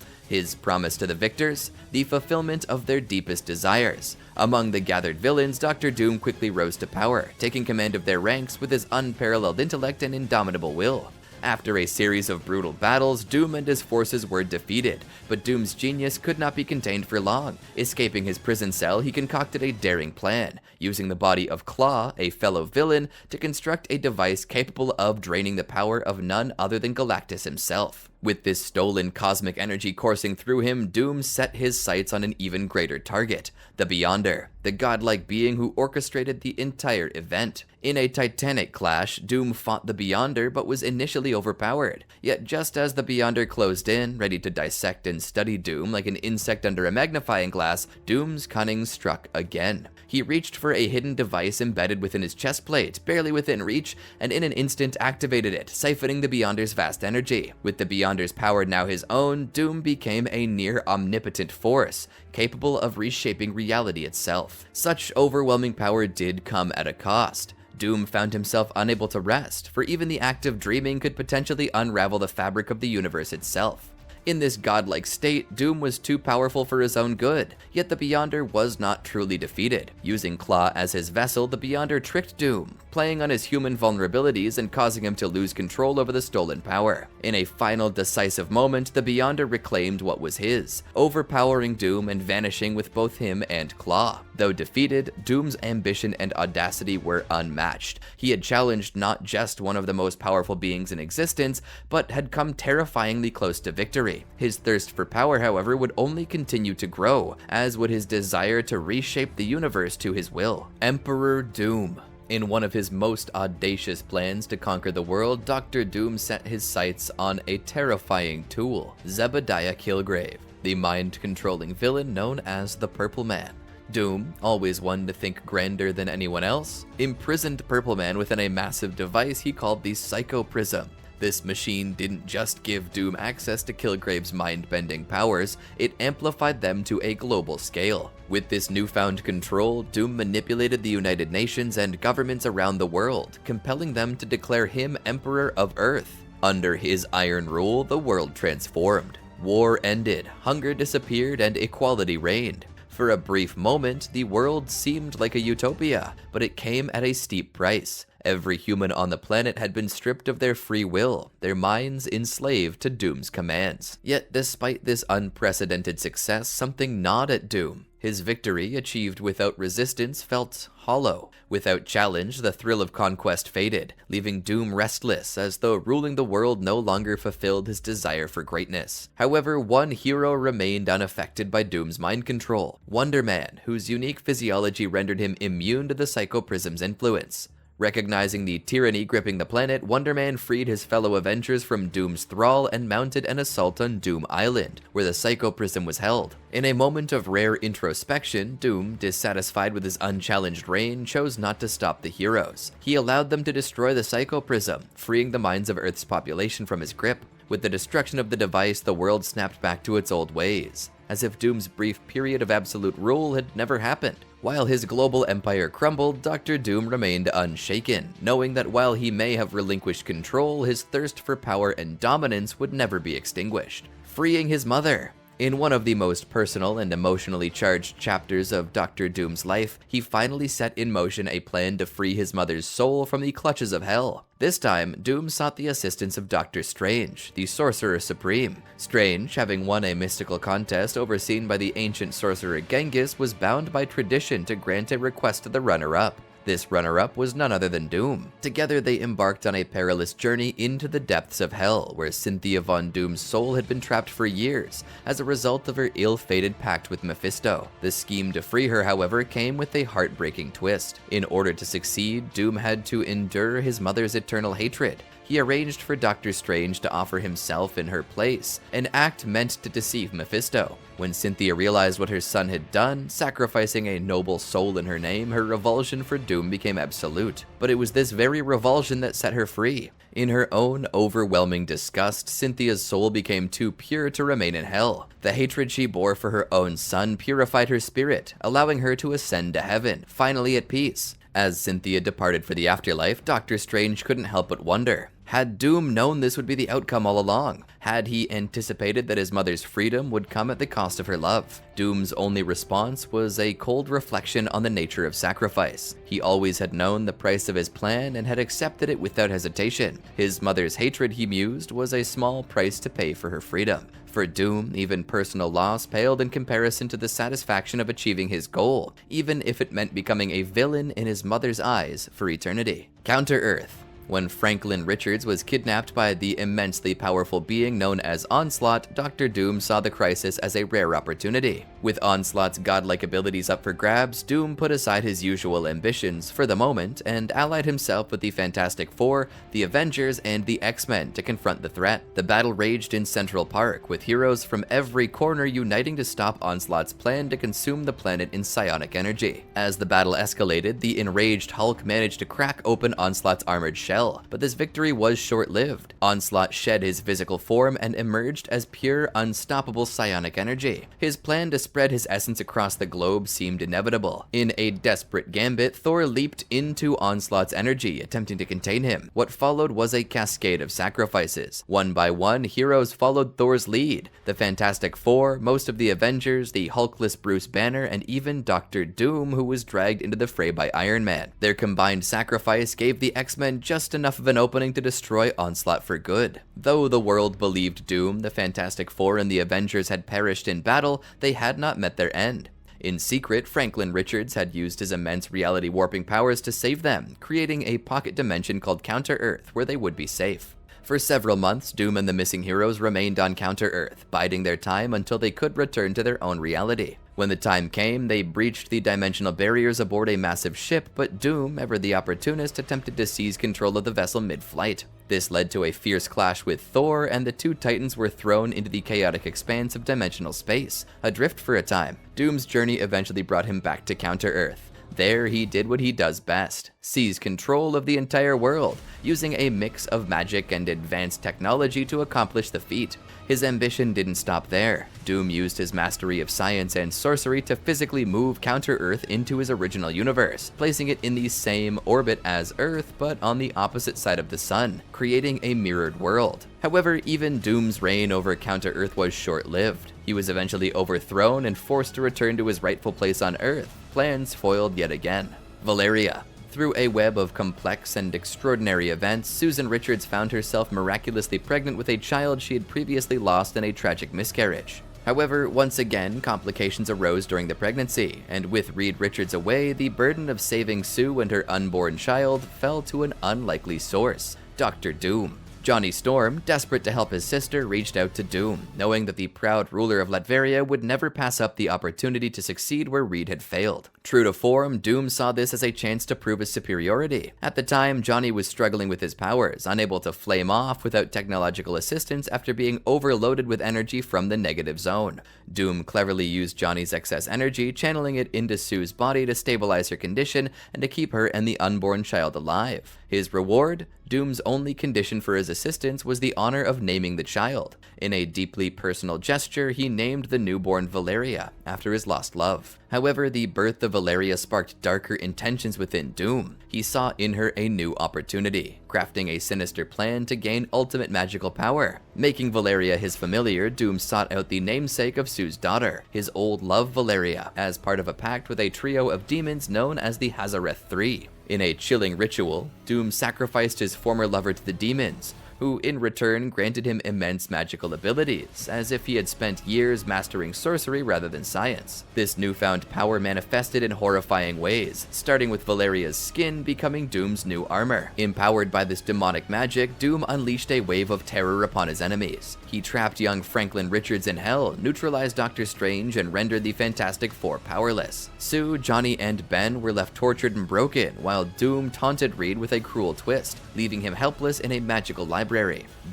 His promise to the victors? The fulfillment of their deepest desires. Among the gathered villains, Dr. Doom quickly rose to power, taking command of their ranks with his unparalleled intellect and indomitable will. After a series of brutal battles, Doom and his forces were defeated, but Doom's genius could not be contained for long. Escaping his prison cell, he concocted a daring plan, using the body of Claw, a fellow villain, to construct a device capable of draining the power of none other than Galactus himself. With this stolen cosmic energy coursing through him, Doom set his sights on an even greater target, the Beyonder, the godlike being who orchestrated the entire event. In a titanic clash, Doom fought the Beyonder but was initially overpowered. Yet just as the Beyonder closed in, ready to dissect and study Doom like an insect under a magnifying glass, Doom's cunning struck again. He reached for a hidden device embedded within his chest plate, barely within reach, and in an instant activated it, siphoning the Beyonder's vast energy. With the Beyonder's power now his own, Doom became a near omnipotent force, capable of reshaping reality itself. Such overwhelming power did come at a cost. Doom found himself unable to rest, for even the act of dreaming could potentially unravel the fabric of the universe itself. In this godlike state, Doom was too powerful for his own good, yet the Beyonder was not truly defeated. Using Claw as his vessel, the Beyonder tricked Doom, playing on his human vulnerabilities and causing him to lose control over the stolen power. In a final decisive moment, the Beyonder reclaimed what was his, overpowering Doom and vanishing with both him and Claw. Though defeated, Doom's ambition and audacity were unmatched. He had challenged not just one of the most powerful beings in existence, but had come terrifyingly close to victory. His thirst for power, however, would only continue to grow, as would his desire to reshape the universe to his will. Emperor Doom. In one of his most audacious plans to conquer the world, Dr. Doom set his sights on a terrifying tool, Zebediah Killgrave, the mind-controlling villain known as the Purple Man. Doom, always one to think grander than anyone else, imprisoned Purple Man within a massive device he called the Psycho Prism. This machine didn't just give Doom access to Killgrave's mind-bending powers, it amplified them to a global scale. With this newfound control, Doom manipulated the United Nations and governments around the world, compelling them to declare him Emperor of Earth. Under his iron rule, the world transformed. War ended, hunger disappeared, and equality reigned. For a brief moment, the world seemed like a utopia, but it came at a steep price. Every human on the planet had been stripped of their free will, their minds enslaved to Doom's commands. Yet despite this unprecedented success, something gnawed at Doom. His victory, achieved without resistance, felt hollow. Without challenge, the thrill of conquest faded, leaving Doom restless, as though ruling the world no longer fulfilled his desire for greatness. However, one hero remained unaffected by Doom's mind control, Wonder Man, whose unique physiology rendered him immune to the Psycho Prism's influence. Recognizing the tyranny gripping the planet, Wonder Man freed his fellow Avengers from Doom's thrall and mounted an assault on Doom Island, where the Psycho Prism was held. In a moment of rare introspection, Doom, dissatisfied with his unchallenged reign, chose not to stop the heroes. He allowed them to destroy the Psycho Prism, freeing the minds of Earth's population from his grip. With the destruction of the device, the world snapped back to its old ways, as if Doom's brief period of absolute rule had never happened. While his global empire crumbled, Dr. Doom remained unshaken, knowing that while he may have relinquished control, his thirst for power and dominance would never be extinguished. Freeing his mother. In one of the most personal and emotionally charged chapters of Dr. Doom's life, he finally set in motion a plan to free his mother's soul from the clutches of hell. This time, Doom sought the assistance of Dr. Strange, the Sorcerer Supreme. Strange, having won a mystical contest overseen by the ancient sorcerer Genghis, was bound by tradition to grant a request to the runner-up. This runner-up was none other than Doom. Together they embarked on a perilous journey into the depths of hell, where Cynthia Von Doom's soul had been trapped for years as a result of her ill-fated pact with Mephisto. The scheme to free her, however, came with a heartbreaking twist. In order to succeed, Doom had to endure his mother's eternal hatred. He arranged for Dr. Strange to offer himself in her place, an act meant to deceive Mephisto. When Cynthia realized what her son had done, sacrificing a noble soul in her name, her revulsion for Doom became absolute. But it was this very revulsion that set her free. In her own overwhelming disgust, Cynthia's soul became too pure to remain in hell. The hatred she bore for her own son purified her spirit, allowing her to ascend to heaven, finally at peace. As Cynthia departed for the afterlife, Dr. Strange couldn't help but wonder. Had Doom known this would be the outcome all along? Had he anticipated that his mother's freedom would come at the cost of her love? Doom's only response was a cold reflection on the nature of sacrifice. He always had known the price of his plan and had accepted it without hesitation. His mother's hatred, he mused, was a small price to pay for her freedom. For Doom, even personal loss paled in comparison to the satisfaction of achieving his goal, even if it meant becoming a villain in his mother's eyes for eternity. Counter-Earth. When Franklin Richards was kidnapped by the immensely powerful being known as Onslaught, Dr. Doom saw the crisis as a rare opportunity. With Onslaught's godlike abilities up for grabs, Doom put aside his usual ambitions for the moment and allied himself with the Fantastic Four, the Avengers, and the X-Men to confront the threat. The battle raged in Central Park, with heroes from every corner uniting to stop Onslaught's plan to consume the planet in psionic energy. As the battle escalated, the enraged Hulk managed to crack open Onslaught's armored shell, but this victory was short-lived. Onslaught shed his physical form and emerged as pure, unstoppable psionic energy. His plan to spread his essence across the globe seemed inevitable. In a desperate gambit, Thor leaped into Onslaught's energy, attempting to contain him. What followed was a cascade of sacrifices. One by one, heroes followed Thor's lead. The Fantastic Four, most of the Avengers, the Hulkless Bruce Banner, and even Dr. Doom, who was dragged into the fray by Iron Man. Their combined sacrifice gave the X-Men just enough of an opening to destroy Onslaught for good. Though the world believed Doom, the Fantastic Four, and the Avengers had perished in battle, they had not met their end. In secret, Franklin Richards had used his immense reality warping powers to save them, creating a pocket dimension called Counter-Earth where they would be safe. For several months, Doom and the missing heroes remained on Counter-Earth, biding their time until they could return to their own reality. When the time came, they breached the dimensional barriers aboard a massive ship, but Doom, ever the opportunist, attempted to seize control of the vessel mid-flight. This led to a fierce clash with Thor, and the two titans were thrown into the chaotic expanse of dimensional space, adrift for a time. Doom's journey eventually brought him back to Counter-Earth. There, he did what he does best, seize control of the entire world, using a mix of magic and advanced technology to accomplish the feat. His ambition didn't stop there. Doom used his mastery of science and sorcery to physically move Counter-Earth into his original universe, placing it in the same orbit as Earth, but on the opposite side of the sun, creating a mirrored world. However, even Doom's reign over Counter-Earth was short-lived. He was eventually overthrown and forced to return to his rightful place on Earth, plans foiled yet again. Valeria. Through a web of complex and extraordinary events, Susan Richards found herself miraculously pregnant with a child she had previously lost in a tragic miscarriage. However, once again, complications arose during the pregnancy, and with Reed Richards away, the burden of saving Sue and her unborn child fell to an unlikely source: Dr. Doom. Johnny Storm, desperate to help his sister, reached out to Doom, knowing that the proud ruler of Latveria would never pass up the opportunity to succeed where Reed had failed. True to form, Doom saw this as a chance to prove his superiority. At the time, Johnny was struggling with his powers, unable to flame off without technological assistance after being overloaded with energy from the negative zone. Doom cleverly used Johnny's excess energy, channeling it into Sue's body to stabilize her condition and to keep her and the unborn child alive. His reward? Doom's only condition for his assistance was the honor of naming the child. In a deeply personal gesture, he named the newborn Valeria, after his lost love. However, the birth of Valeria sparked darker intentions within Doom. He saw in her a new opportunity, crafting a sinister plan to gain ultimate magical power. Making Valeria his familiar, Doom sought out the namesake of Sue's daughter, his old love Valeria, as part of a pact with a trio of demons known as the Hazareth 3. In a chilling ritual, Doom sacrificed his former lover to the demons, who in return granted him immense magical abilities, as if he had spent years mastering sorcery rather than science. This newfound power manifested in horrifying ways, starting with Valeria's skin becoming Doom's new armor. Empowered by this demonic magic, Doom unleashed a wave of terror upon his enemies. He trapped young Franklin Richards in hell, neutralized Doctor Strange, and rendered the Fantastic Four powerless. Sue, Johnny, and Ben were left tortured and broken, while Doom taunted Reed with a cruel twist, leaving him helpless in a magical library.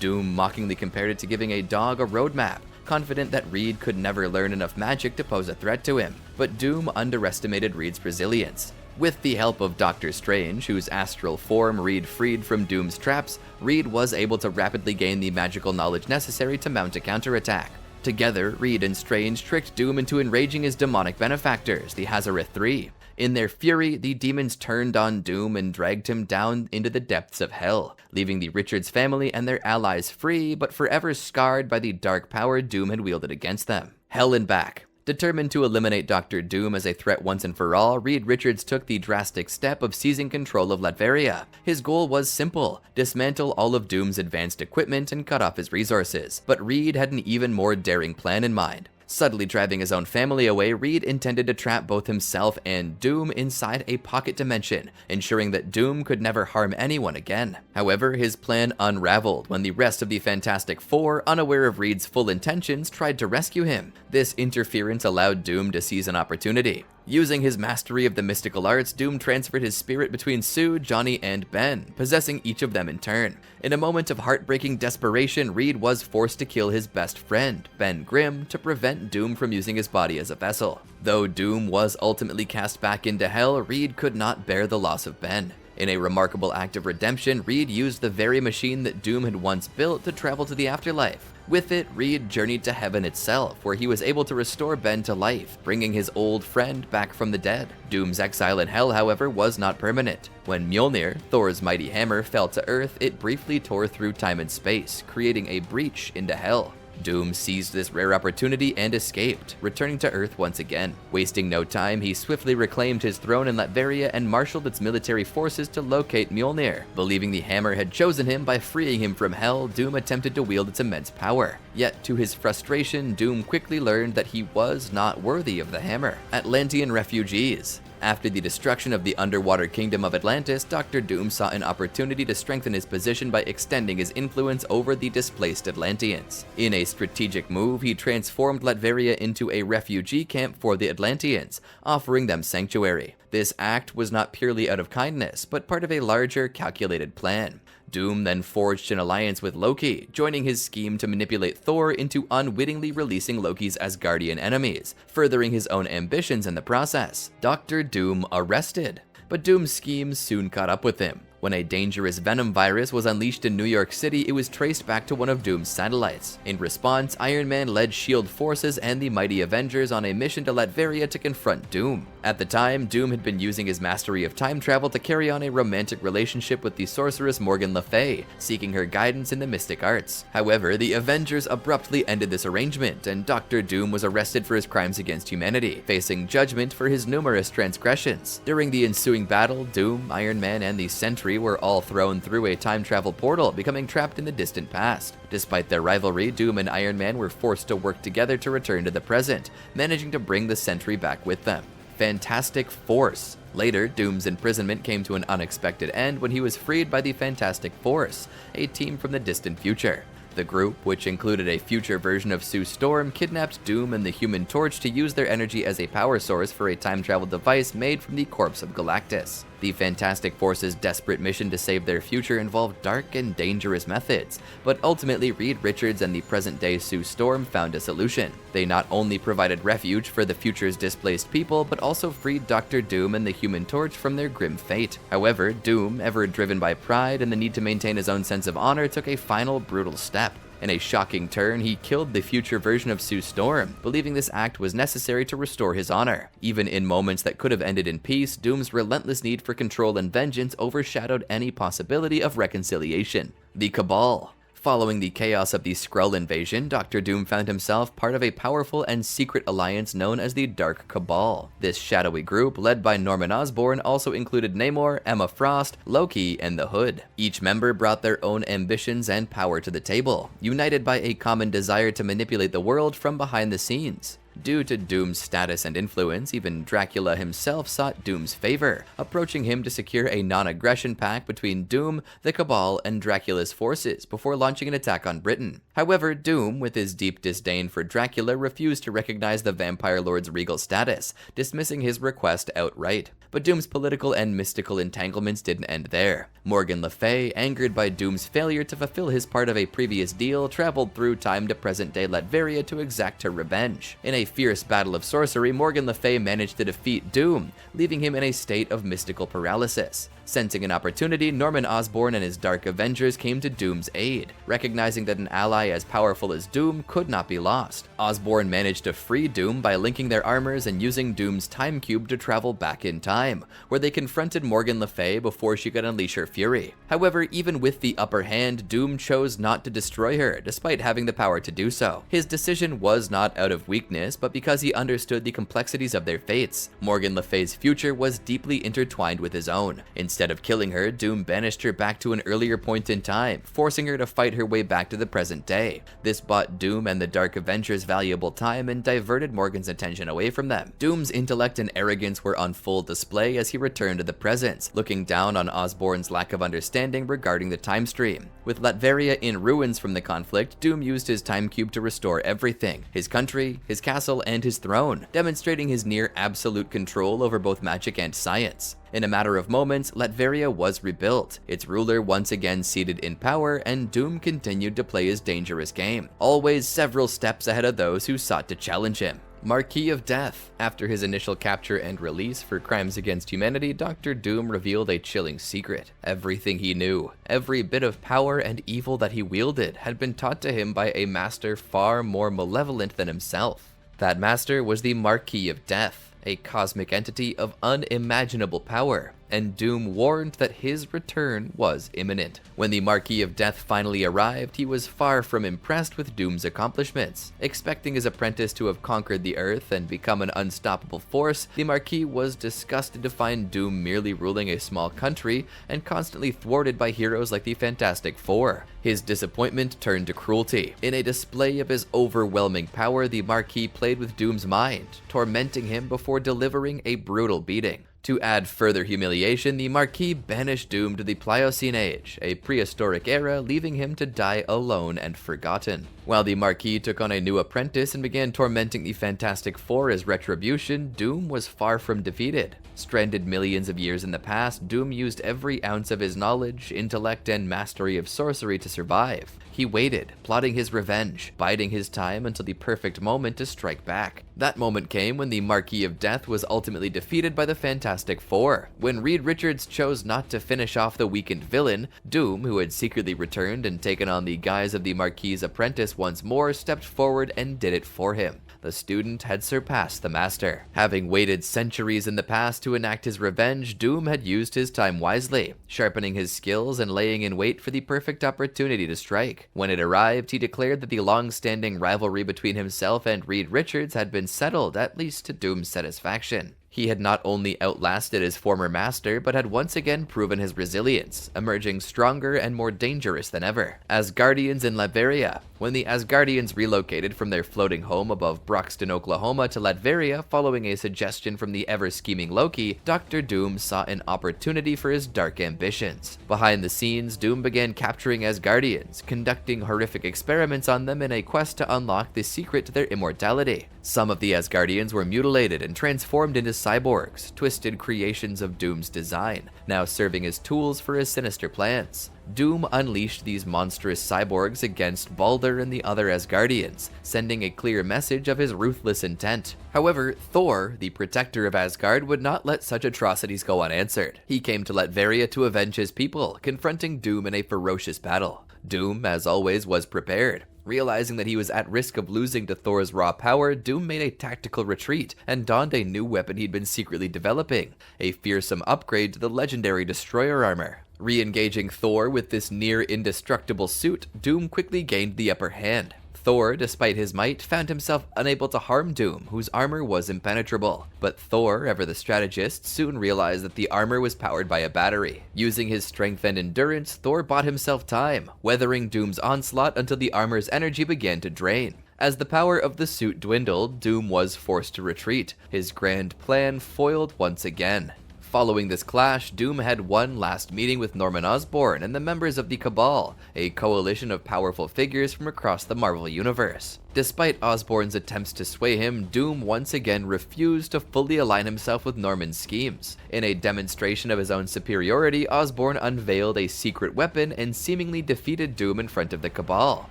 Doom mockingly compared it to giving a dog a roadmap, confident that Reed could never learn enough magic to pose a threat to him. But Doom underestimated Reed's resilience. With the help of Doctor Strange, whose astral form Reed freed from Doom's traps, Reed was able to rapidly gain the magical knowledge necessary to mount a counterattack. Together, Reed and Strange tricked Doom into enraging his demonic benefactors, the Hazareth 3. In their fury, the demons turned on Doom and dragged him down into the depths of hell, leaving the Richards family and their allies free, but forever scarred by the dark power Doom had wielded against them. Hell and back. Determined to eliminate Dr. Doom as a threat once and for all, Reed Richards took the drastic step of seizing control of Latveria. His goal was simple: dismantle all of Doom's advanced equipment and cut off his resources. But Reed had an even more daring plan in mind. Subtly driving his own family away, Reed intended to trap both himself and Doom inside a pocket dimension, ensuring that Doom could never harm anyone again. However, his plan unraveled when the rest of the Fantastic Four, unaware of Reed's full intentions, tried to rescue him. This interference allowed Doom to seize an opportunity. Using his mastery of the mystical arts, Doom transferred his spirit between Sue, Johnny, and Ben, possessing each of them in turn. In a moment of heartbreaking desperation, Reed was forced to kill his best friend, Ben Grimm, to prevent Doom from using his body as a vessel. Though Doom was ultimately cast back into hell, Reed could not bear the loss of Ben. In a remarkable act of redemption, Reed used the very machine that Doom had once built to travel to the afterlife. With it, Reed journeyed to heaven itself, where he was able to restore Ben to life, bringing his old friend back from the dead. Doom's exile in hell, however, was not permanent. When Mjolnir, Thor's mighty hammer, fell to Earth, it briefly tore through time and space, creating a breach into hell. Doom seized this rare opportunity and escaped, returning to Earth once again. Wasting no time, he swiftly reclaimed his throne in Latveria and marshaled its military forces to locate Mjolnir. Believing the hammer had chosen him by freeing him from hell, Doom attempted to wield its immense power. Yet, to his frustration, Doom quickly learned that he was not worthy of the hammer. Atlantean refugees. After the destruction of the underwater kingdom of Atlantis, Dr. Doom saw an opportunity to strengthen his position by extending his influence over the displaced Atlanteans. In a strategic move, he transformed Latveria into a refugee camp for the Atlanteans, offering them sanctuary. This act was not purely out of kindness, but part of a larger, calculated plan. Doom then forged an alliance with Loki, joining his scheme to manipulate Thor into unwittingly releasing Loki's Asgardian enemies, furthering his own ambitions in the process. Dr. Doom arrested, but Doom's schemes soon caught up with him. When a dangerous venom virus was unleashed in New York City, it was traced back to one of Doom's satellites. In response, Iron Man led S.H.I.E.L.D. forces and the mighty Avengers on a mission to Latveria to confront Doom. At the time, Doom had been using his mastery of time travel to carry on a romantic relationship with the sorceress Morgan Le Fay, seeking her guidance in the mystic arts. However, the Avengers abruptly ended this arrangement, and Dr. Doom was arrested for his crimes against humanity, facing judgment for his numerous transgressions. During the ensuing battle, Doom, Iron Man, and the Sentry were all thrown through a time travel portal, becoming trapped in the distant past. Despite their rivalry, Doom and Iron Man were forced to work together to return to the present, managing to bring the Sentry back with them. Fantastic Force. Later, Doom's imprisonment came to an unexpected end when he was freed by the Fantastic Force, a team from the distant future. The group, which included a future version of Sue Storm, kidnapped Doom and the Human Torch to use their energy as a power source for a time travel device made from the corpse of Galactus. The Fantastic Four's desperate mission to save their future involved dark and dangerous methods, but ultimately Reed Richards and the present-day Sue Storm found a solution. They not only provided refuge for the future's displaced people, but also freed Dr. Doom and the Human Torch from their grim fate. However, Doom, ever driven by pride and the need to maintain his own sense of honor, took a final brutal step. In a shocking turn, he killed the future version of Sue Storm, believing this act was necessary to restore his honor. Even in moments that could have ended in peace, Doom's relentless need for control and vengeance overshadowed any possibility of reconciliation. The Cabal. Following the chaos of the Skrull invasion, Dr. Doom found himself part of a powerful and secret alliance known as the Dark Cabal. This shadowy group, led by Norman Osborn, also included Namor, Emma Frost, Loki, and the Hood. Each member brought their own ambitions and power to the table, united by a common desire to manipulate the world from behind the scenes. Due to Doom's status and influence, even Dracula himself sought Doom's favor, approaching him to secure a non-aggression pact between Doom, the Cabal, and Dracula's forces before launching an attack on Britain. However, Doom, with his deep disdain for Dracula, refused to recognize the Vampire Lord's regal status, dismissing his request outright. But Doom's political and mystical entanglements didn't end there. Morgan Le Fay, angered by Doom's failure to fulfill his part of a previous deal, traveled through time to present-day Latveria to exact her revenge. In a fierce battle of sorcery, Morgan Le Fay managed to defeat Doom, leaving him in a state of mystical paralysis. Sensing an opportunity, Norman Osborn and his Dark Avengers came to Doom's aid, recognizing that an ally as powerful as Doom could not be lost. Osborn managed to free Doom by linking their armors and using Doom's time cube to travel back in time, where they confronted Morgan Le Fay before she could unleash her fury. However, even with the upper hand, Doom chose not to destroy her, despite having the power to do so. His decision was not out of weakness, but because he understood the complexities of their fates. Morgan Le Fay's future was deeply intertwined with his own. Instead of killing her, Doom banished her back to an earlier point in time, forcing her to fight her way back to the present day. This bought Doom and the Dark Avengers valuable time and diverted Morgan's attention away from them. Doom's intellect and arrogance were on full display as he returned to the present, looking down on Osborn's lack of understanding regarding the time stream. With Latveria in ruins from the conflict, Doom used his time cube to restore everything: his country, his castle, and his throne, demonstrating his near absolute control over both magic and science. In a matter of moments, Latveria was rebuilt, its ruler once again seated in power, and Doom continued to play his dangerous game, always several steps ahead of those who sought to challenge him. Marquis of Death. After his initial capture and release for crimes against humanity, Dr. Doom revealed a chilling secret. Everything he knew, every bit of power and evil that he wielded, had been taught to him by a master far more malevolent than himself. That master was the Marquis of Death, a cosmic entity of unimaginable power, and Doom warned that his return was imminent. When the Marquis of Death finally arrived, he was far from impressed with Doom's accomplishments. Expecting his apprentice to have conquered the Earth and become an unstoppable force, the Marquis was disgusted to find Doom merely ruling a small country and constantly thwarted by heroes like the Fantastic Four. His disappointment turned to cruelty. In a display of his overwhelming power, the Marquis played with Doom's mind, tormenting him before delivering a brutal beating. To add further humiliation, the Marquis banished Doom to the Pliocene Age, a prehistoric era, leaving him to die alone and forgotten. While the Marquis took on a new apprentice and began tormenting the Fantastic Four as retribution, Doom was far from defeated. Stranded millions of years in the past, Doom used every ounce of his knowledge, intellect, and mastery of sorcery to survive. He waited, plotting his revenge, biding his time until the perfect moment to strike back. That moment came when the Marquis of Death was ultimately defeated by the Fantastic Four. When Reed Richards chose not to finish off the weakened villain, Doom, who had secretly returned and taken on the guise of the Marquis' apprentice once more, stepped forward and did it for him. The student had surpassed the master. Having waited centuries in the past to enact his revenge, Doom had used his time wisely, sharpening his skills and laying in wait for the perfect opportunity to strike. When it arrived, he declared that the long-standing rivalry between himself and Reed Richards had been settled, at least to Doom's satisfaction. He had not only outlasted his former master, but had once again proven his resilience, emerging stronger and more dangerous than ever. Asgardians in Latveria. When the Asgardians relocated from their floating home above Broxton, Oklahoma to Latveria following a suggestion from the ever-scheming Loki, Dr. Doom saw an opportunity for his dark ambitions. Behind the scenes, Doom began capturing Asgardians, conducting horrific experiments on them in a quest to unlock the secret to their immortality. Some of the Asgardians were mutilated and transformed into cyborgs, twisted creations of Doom's design, now serving as tools for his sinister plans. Doom unleashed these monstrous cyborgs against Baldur and the other Asgardians, sending a clear message of his ruthless intent. However, Thor, the protector of Asgard, would not let such atrocities go unanswered. He came to Latveria to avenge his people, confronting Doom in a ferocious battle. Doom, as always, was prepared. Realizing that he was at risk of losing to Thor's raw power, Doom made a tactical retreat and donned a new weapon he'd been secretly developing, a fearsome upgrade to the legendary destroyer armor. Re-engaging Thor with this near-indestructible suit, Doom quickly gained the upper hand. Thor, despite his might, found himself unable to harm Doom, whose armor was impenetrable. But Thor, ever the strategist, soon realized that the armor was powered by a battery. Using his strength and endurance, Thor bought himself time, weathering Doom's onslaught until the armor's energy began to drain. As the power of the suit dwindled, Doom was forced to retreat, his grand plan foiled once again. Following this clash, Doom had one last meeting with Norman Osborn and the members of the Cabal, a coalition of powerful figures from across the Marvel Universe. Despite Osborn's attempts to sway him, Doom once again refused to fully align himself with Norman's schemes. In a demonstration of his own superiority, Osborn unveiled a secret weapon and seemingly defeated Doom in front of the Cabal.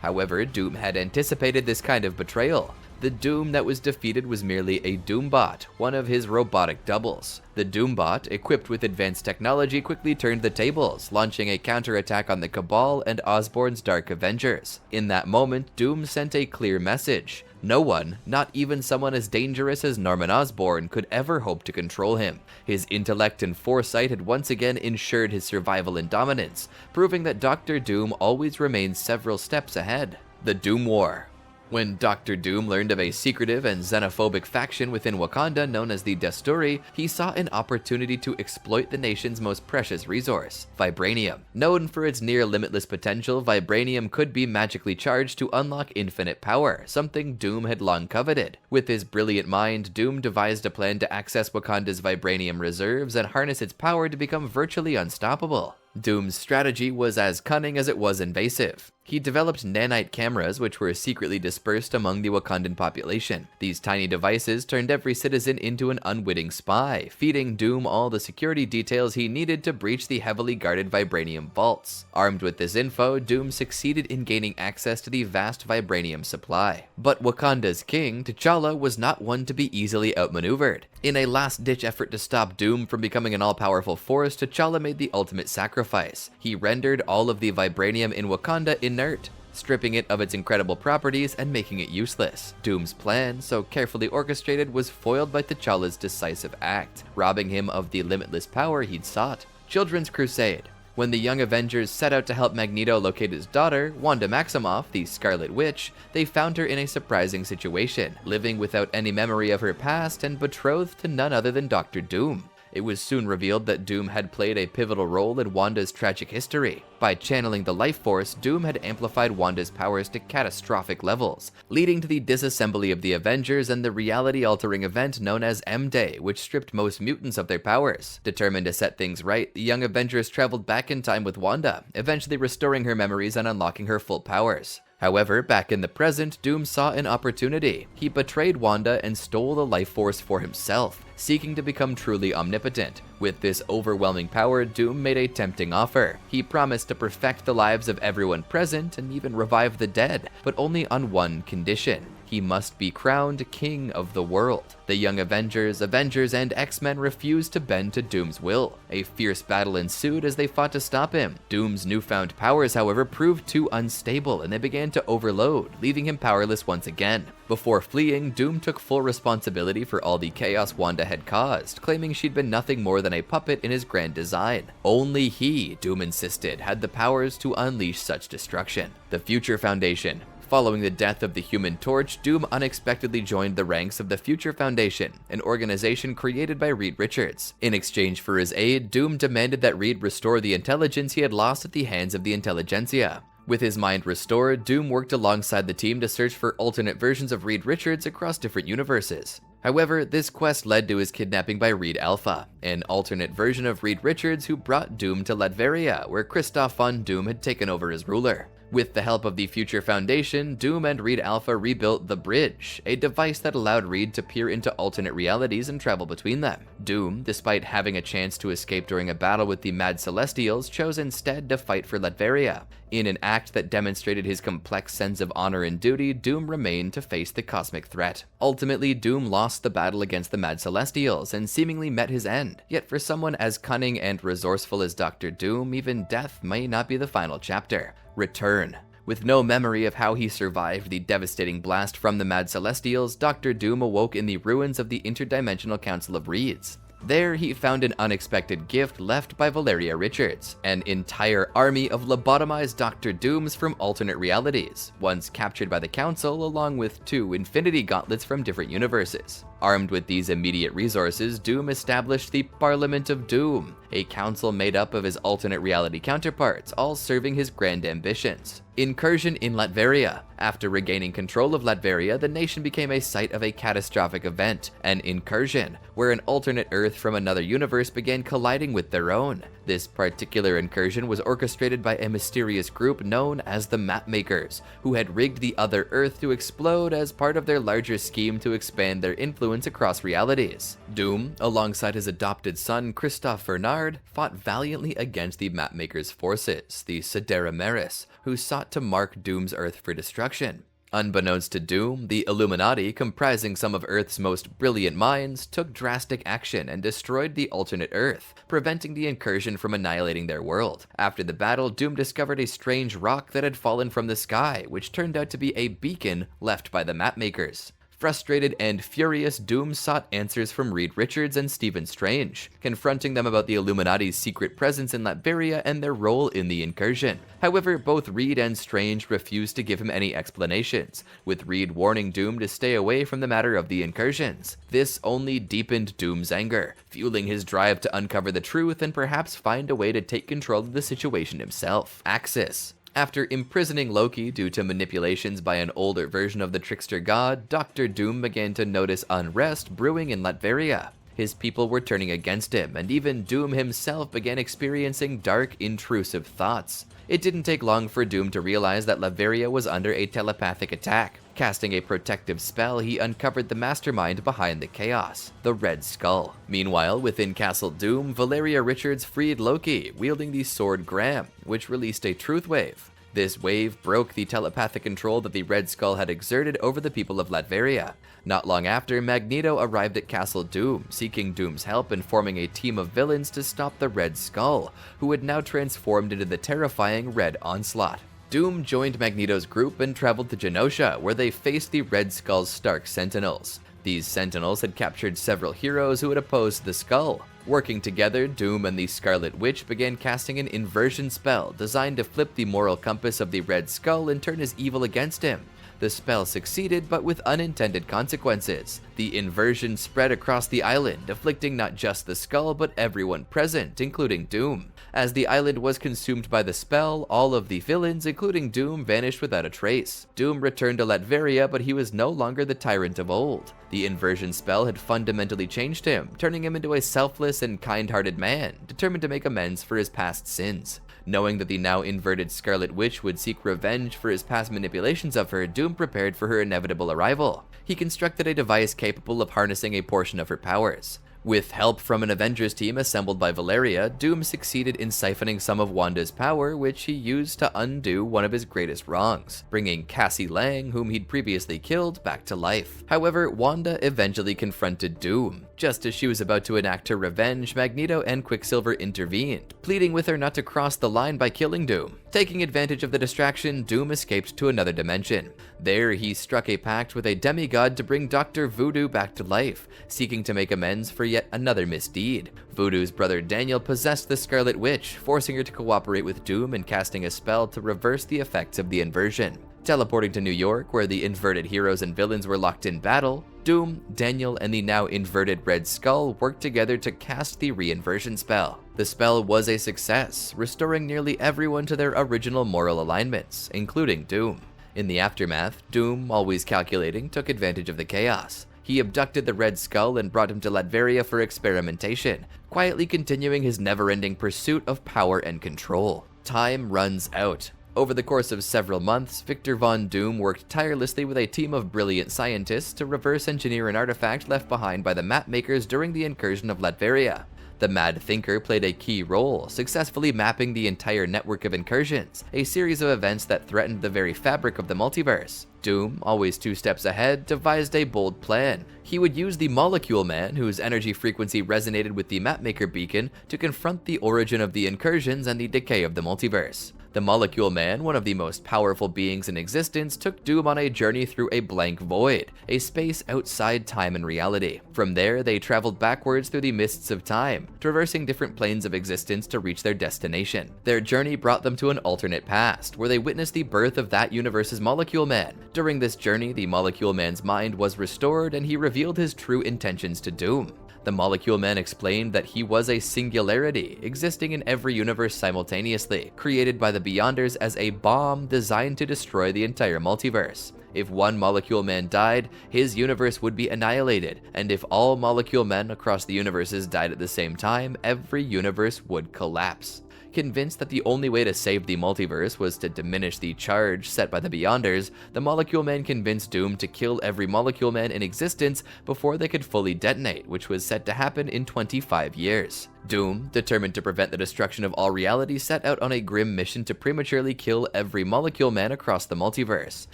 However, Doom had anticipated this kind of betrayal. The Doom that was defeated was merely a Doombot, one of his robotic doubles. The Doombot, equipped with advanced technology, quickly turned the tables, launching a counterattack on the Cabal and Osborn's Dark Avengers. In that moment, Doom sent a clear message. No one, not even someone as dangerous as Norman Osborn, could ever hope to control him. His intellect and foresight had once again ensured his survival and dominance, proving that Dr. Doom always remains several steps ahead. The Doom War. When Dr. Doom learned of a secretive and xenophobic faction within Wakanda known as the Desturi, he saw an opportunity to exploit the nation's most precious resource, vibranium. Known for its near-limitless potential, vibranium could be magically charged to unlock infinite power, something Doom had long coveted. With his brilliant mind, Doom devised a plan to access Wakanda's vibranium reserves and harness its power to become virtually unstoppable. Doom's strategy was as cunning as it was invasive. He developed nanite cameras which were secretly dispersed among the Wakandan population. These tiny devices turned every citizen into an unwitting spy, feeding Doom all the security details he needed to breach the heavily guarded vibranium vaults. Armed with this info, Doom succeeded in gaining access to the vast vibranium supply. But Wakanda's king, T'Challa, was not one to be easily outmaneuvered. In a last-ditch effort to stop Doom from becoming an all-powerful force, T'Challa made the ultimate sacrifice. He rendered all of the vibranium in Wakanda inert, stripping it of its incredible properties and making it useless. Doom's plan, so carefully orchestrated, was foiled by T'Challa's decisive act, robbing him of the limitless power he'd sought. Children's Crusade. When the Young Avengers set out to help Magneto locate his daughter, Wanda Maximoff, the Scarlet Witch, they found her in a surprising situation, living without any memory of her past and betrothed to none other than Dr. Doom. It was soon revealed that Doom had played a pivotal role in Wanda's tragic history. By channeling the life force, Doom had amplified Wanda's powers to catastrophic levels, leading to the disassembly of the Avengers and the reality-altering event known as M-Day, which stripped most mutants of their powers. Determined to set things right, the Young Avengers traveled back in time with Wanda, eventually restoring her memories and unlocking her full powers. However, back in the present, Doom saw an opportunity. He betrayed Wanda and stole the life force for himself, seeking to become truly omnipotent. With this overwhelming power, Doom made a tempting offer. He promised to perfect the lives of everyone present and even revive the dead, but only on one condition. He must be crowned King of the World. The Young Avengers, and X-Men refused to bend to Doom's will. A fierce battle ensued as they fought to stop him. Doom's newfound powers, however, proved too unstable and they began to overload, leaving him powerless once again. Before fleeing, Doom took full responsibility for all the chaos Wanda had caused, claiming she'd been nothing more than a puppet in his grand design. Only he, Doom insisted, had the powers to unleash such destruction. The Future Foundation. Following the death of the Human Torch, Doom unexpectedly joined the ranks of the Future Foundation, an organization created by Reed Richards. In exchange for his aid, Doom demanded that Reed restore the intelligence he had lost at the hands of the intelligentsia. With his mind restored, Doom worked alongside the team to search for alternate versions of Reed Richards across different universes. However, this quest led to his kidnapping by Reed Alpha, an alternate version of Reed Richards who brought Doom to Latveria, where Christoph von Doom had taken over as ruler. With the help of the Future Foundation, Doom and Reed Alpha rebuilt the Bridge, a device that allowed Reed to peer into alternate realities and travel between them. Doom, despite having a chance to escape during a battle with the Mad Celestials, chose instead to fight for Latveria. In an act that demonstrated his complex sense of honor and duty, Doom remained to face the cosmic threat. Ultimately, Doom lost the battle against the Mad Celestials and seemingly met his end. Yet for someone as cunning and resourceful as Dr. Doom, even death may not be the final chapter. Return. With no memory of how he survived the devastating blast from the Mad Celestials, Dr. Doom awoke in the ruins of the Interdimensional Council of Reeds. There, he found an unexpected gift left by Valeria Richards, an entire army of lobotomized Dr. Dooms from alternate realities, once captured by the Council along with 2 Infinity Gauntlets from different universes. Armed with these immediate resources, Doom established the Parliament of Doom, a council made up of his alternate reality counterparts, all serving his grand ambitions. Incursion in Latveria. After regaining control of Latveria, the nation became a site of a catastrophic event, an incursion, where an alternate Earth from another universe began colliding with their own. This particular incursion was orchestrated by a mysterious group known as the Mapmakers, who had rigged the other Earth to explode as part of their larger scheme to expand their influence across realities. Doom, alongside his adopted son Christophe Bernard, fought valiantly against the Mapmakers' forces, the Sidera Meris, who sought to mark Doom's Earth for destruction. Unbeknownst to Doom, the Illuminati, comprising some of Earth's most brilliant minds, took drastic action and destroyed the alternate Earth, preventing the incursion from annihilating their world. After the battle, Doom discovered a strange rock that had fallen from the sky, which turned out to be a beacon left by the Mapmakers. Frustrated and furious, Doom sought answers from Reed Richards and Stephen Strange, confronting them about the Illuminati's secret presence in Latveria and their role in the incursion. However, both Reed and Strange refused to give him any explanations, with Reed warning Doom to stay away from the matter of the incursions. This only deepened Doom's anger, fueling his drive to uncover the truth and perhaps find a way to take control of the situation himself. Axis. After imprisoning Loki due to manipulations by an older version of the trickster god, Dr. Doom began to notice unrest brewing in Latveria. His people were turning against him, and even Doom himself began experiencing dark, intrusive thoughts. It didn't take long for Doom to realize that Latveria was under a telepathic attack. Casting a protective spell, he uncovered the mastermind behind the chaos, the Red Skull. Meanwhile, within Castle Doom, Valeria Richards freed Loki, wielding the sword Graham, which released a truth wave. This wave broke the telepathic control that the Red Skull had exerted over the people of Latveria. Not long after, Magneto arrived at Castle Doom, seeking Doom's help and forming a team of villains to stop the Red Skull, who had now transformed into the terrifying Red Onslaught. Doom joined Magneto's group and traveled to Genosha, where they faced the Red Skull's Stark Sentinels. These Sentinels had captured several heroes who had opposed the Skull. Working together, Doom and the Scarlet Witch began casting an inversion spell designed to flip the moral compass of the Red Skull and turn his evil against him. The spell succeeded, but with unintended consequences. The inversion spread across the island, afflicting not just the Skull, but everyone present, including Doom. As the island was consumed by the spell, all of the villains, including Doom, vanished without a trace. Doom returned to Latveria, but he was no longer the tyrant of old. The inversion spell had fundamentally changed him, turning him into a selfless and kind-hearted man, determined to make amends for his past sins. Knowing that the now inverted Scarlet Witch would seek revenge for his past manipulations of her, Doom prepared for her inevitable arrival. He constructed a device capable of harnessing a portion of her powers. With help from an Avengers team assembled by Valeria, Doom succeeded in siphoning some of Wanda's power, which he used to undo one of his greatest wrongs, bringing Cassie Lang, whom he'd previously killed, back to life. However, Wanda eventually confronted Doom. Just as she was about to enact her revenge, Magneto and Quicksilver intervened, pleading with her not to cross the line by killing Doom. Taking advantage of the distraction, Doom escaped to another dimension. There, he struck a pact with a demigod to bring Dr. Voodoo back to life, seeking to make amends for yet another misdeed. Voodoo's brother Daniel possessed the Scarlet Witch, forcing her to cooperate with Doom and casting a spell to reverse the effects of the inversion. Teleporting to New York, where the inverted heroes and villains were locked in battle, Doom, Daniel, and the now inverted Red Skull worked together to cast the reinversion spell. The spell was a success, restoring nearly everyone to their original moral alignments, including Doom. In the aftermath, Doom, always calculating, took advantage of the chaos. He abducted the Red Skull and brought him to Latveria for experimentation, quietly continuing his never-ending pursuit of power and control. Time runs out. Over the course of several months, Victor Von Doom worked tirelessly with a team of brilliant scientists to reverse engineer an artifact left behind by the mapmakers during the incursion of Latveria. The Mad Thinker played a key role, successfully mapping the entire network of incursions, a series of events that threatened the very fabric of the multiverse. Doom, always 2 steps ahead, devised a bold plan. He would use the Molecule Man, whose energy frequency resonated with the Mapmaker beacon, to confront the origin of the incursions and the decay of the multiverse. The Molecule Man, one of the most powerful beings in existence, took Doom on a journey through a blank void, a space outside time and reality. From there, they traveled backwards through the mists of time, traversing different planes of existence to reach their destination. Their journey brought them to an alternate past, where they witnessed the birth of that universe's Molecule Man. During this journey, the Molecule Man's mind was restored, and he revealed his true intentions to Doom. The Molecule Man explained that he was a singularity, existing in every universe simultaneously, created by the Beyonders as a bomb designed to destroy the entire multiverse. If one Molecule Man died, his universe would be annihilated, and if all Molecule Men across the universes died at the same time, every universe would collapse. Convinced that the only way to save the multiverse was to diminish the charge set by the Beyonders, the Molecule Man convinced Doom to kill every Molecule Man in existence before they could fully detonate, which was set to happen in 25 years. Doom, determined to prevent the destruction of all reality, set out on a grim mission to prematurely kill every Molecule Man across the multiverse.